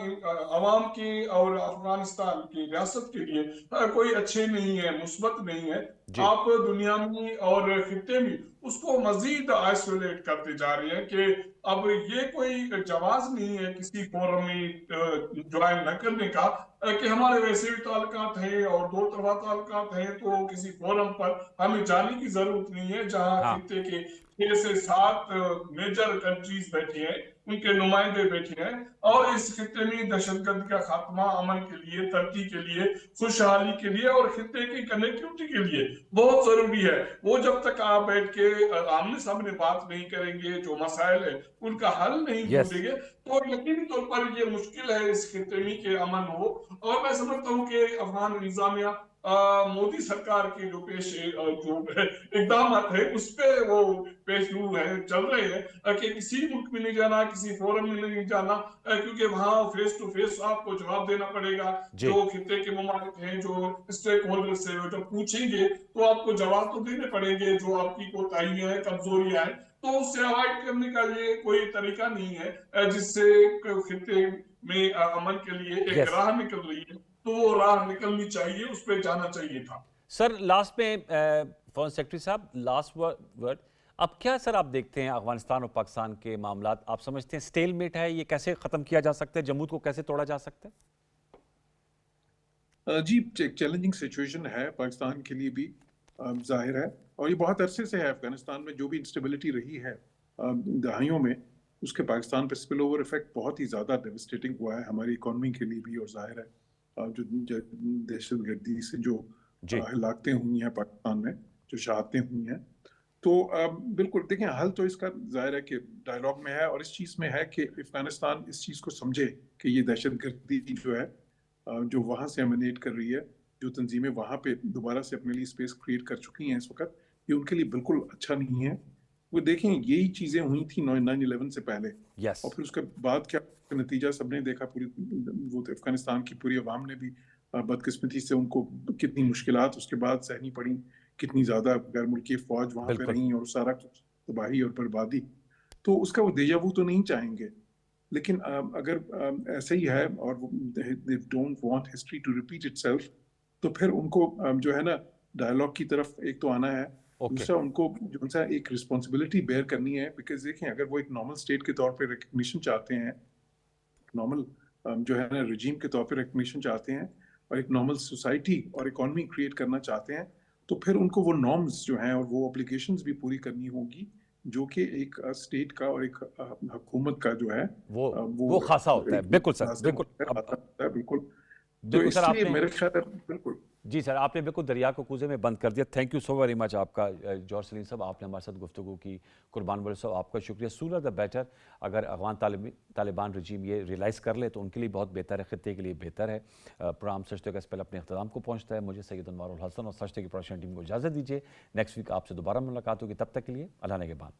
अवाम की और अफगानिस्तान की रियासत के लिए कोई अच्छे नहीं है, मुस्बत नहीं है। आप दुनिया में और खित्ते में उसको मजीद आइसोलेट करते जा रहे हैं कि अब ये कोई जवाज नहीं है किसी फोरम में ज्वाइन न करने का, कि हमारे वैसे भी ताल्लुकात हैं और दो तरफा ताल्लुकात हैं, तो किसी फोरम पर हमें जाने की जरूरत नहीं है जहां खित्ते के 6 से 7 मेजर कंट्रीज बैठे हैं, उनके नुमाइंदे बैठे हैं और इस खित्ते में दहशतगर्द का खात्मा, अमन के लिए, तरक्की के लिए, खुशहाली के लिए और खित्ते की कनेक्टिविटी के लिए बहुत जरूरी है। वो जब तक आप बैठ के आमने सामने बात नहीं करेंगे, जो मसाइल है उनका हल नहीं ढूंढेंगे, तो यकीनी तौर पर ये मुश्किल है इस खित्ते में कि अमन हो। और मैं समझता हूँ कि अफगान इंतजामिया मोदी सरकार के जो इकदाम है उस पे वो पेशरू है, चल रहे हैं कि किसी मुल्क में नहीं जाना, किसी फोरम में नहीं जाना, क्योंकि वहां फेस टू फेस आपको जवाब देना पड़ेगा। जो खित्ते के ममालिक हैं, जो स्टेक होल्डर से जब पूछेंगे तो आपको जवाब तो देने पड़ेंगे, जो आपकी कोताहियां हैं, कमजोरियां हैं, तो उससे अवॉइड करने का ये कोई तरीका नहीं है जिससे खित्ते में अमन के लिए एक राह निकल रही है, तो वो राह निकलनी चाहिए, उस पर जाना चाहिए था। सर लास्ट में फॉरेन सेक्रेटरी साहब, लास्ट वर्ड, अब क्या सर आप देखते हैं अफगानिस्तान और पाकिस्तान के मामलात, आप समझते हैं स्टेलमेट है, ये कैसे खत्म किया जा सकता है, जमूद को कैसे तोड़ा जा सकता है? जी, एक चैलेंजिंग सिचुएशन है पाकिस्तान के लिए भी, जाहिर है, और ये बहुत अरसे से है। अफगानिस्तान में जो भी इंस्टेबिलिटी रही है दहाइयों में, उसके पाकिस्तान पे स्पिल ओवर इफेक्ट बहुत ही ज़्यादा डेविस्टेटिंग हुआ है हमारी इकोनॉमी के लिए भी, और जाहिर है जो दहशतगर्दी से जो हिलाकतें हुई हैं पाकिस्तान में, जो शहादतें हुई हैं, तो बिल्कुल देखिए हल तो इसका जाहिर है कि डायलॉग में है, और इस चीज़ में है कि अफगानिस्तान इस चीज़ को समझे कि ये दहशतगर्दी जो है जो वहाँ से एमिनेट कर रही है, जो तंजीमें वहाँ पे दोबारा से अपने लिए स्पेस क्रिएट कर चुकी हैं इस वक्त, ये उनके लिए बिल्कुल अच्छा नहीं है। वो देखें यही चीज़ें हुई थी 9/11 से पहले, और फिर उसके बाद क्या नतीजा सबने देखा, पूरी वो तो अफगानिस्तान की पूरी अवाम ने भी बदकिस्मती से उनको कितनी मुश्किलात उसके बाद सहनी पड़ी, कितनी ज़्यादा गैर मुल्की फौज वहाँ पे रही और सारा कुछ तबाही और बर्बादी, तो उसका वो देजावू तो नहीं चाहेंगे। लेकिन अगर ऐसे ही है और they don't want history to repeat itself, तो फिर उनको जो है ना डायलॉग की तरफ एक तो आना है, दूसरा उनको जो सा एक रिस्पॉन्सिबिलिटी बेयर करनी है, बिकॉज देखें अगर वो एक नॉर्मल स्टेट के तौर पे रिकग्निशन चाहते हैं, नॉर्मल जो है ना रिजीम के तौर पे रिकग्निशन चाहते हैं, और एक नॉर्मल सोसाइटी और इकोनॉमी क्रिएट करना चाहते हैं, तो फिर उनको वो नॉर्म्स जो हैं और वो ऑब्लिगेशंस भी पूरी करनी होगी, जो कि एक स्टेट का और एक हुकूमत का जो है वो खासा होता है। बिल्कुल सर, बिल्कुल तो इसलिए मेरे ख्याल बिल्कुल जी सर, आपने बिल्कुल दरिया को कूजे में बंद कर दिया। Thank you so very much आपका जौहर सलीम साहब, आपने हमारे साथ गुफ्तगू की। कुर्बान वाले साहब आपका शुक्रिया। सूनर द बेटर, अगर अफगान तालिबान रजीम ये रियलाइज़ कर ले तो उनके लिए बहुत बेहतर है, खित्ते के लिए बेहतर है। प्रोग्राम सच का इस पहले अपने अख्ताम को पहुँचता है। मुझे सैयद अनवारुल हसन और सच की प्रोडक्शन टीम को इजाज़त दीजिए। नेक्स्ट वीक आपसे दोबारा मुलाकात होगी, तब तक के लिए अल्लाह ने के बाद।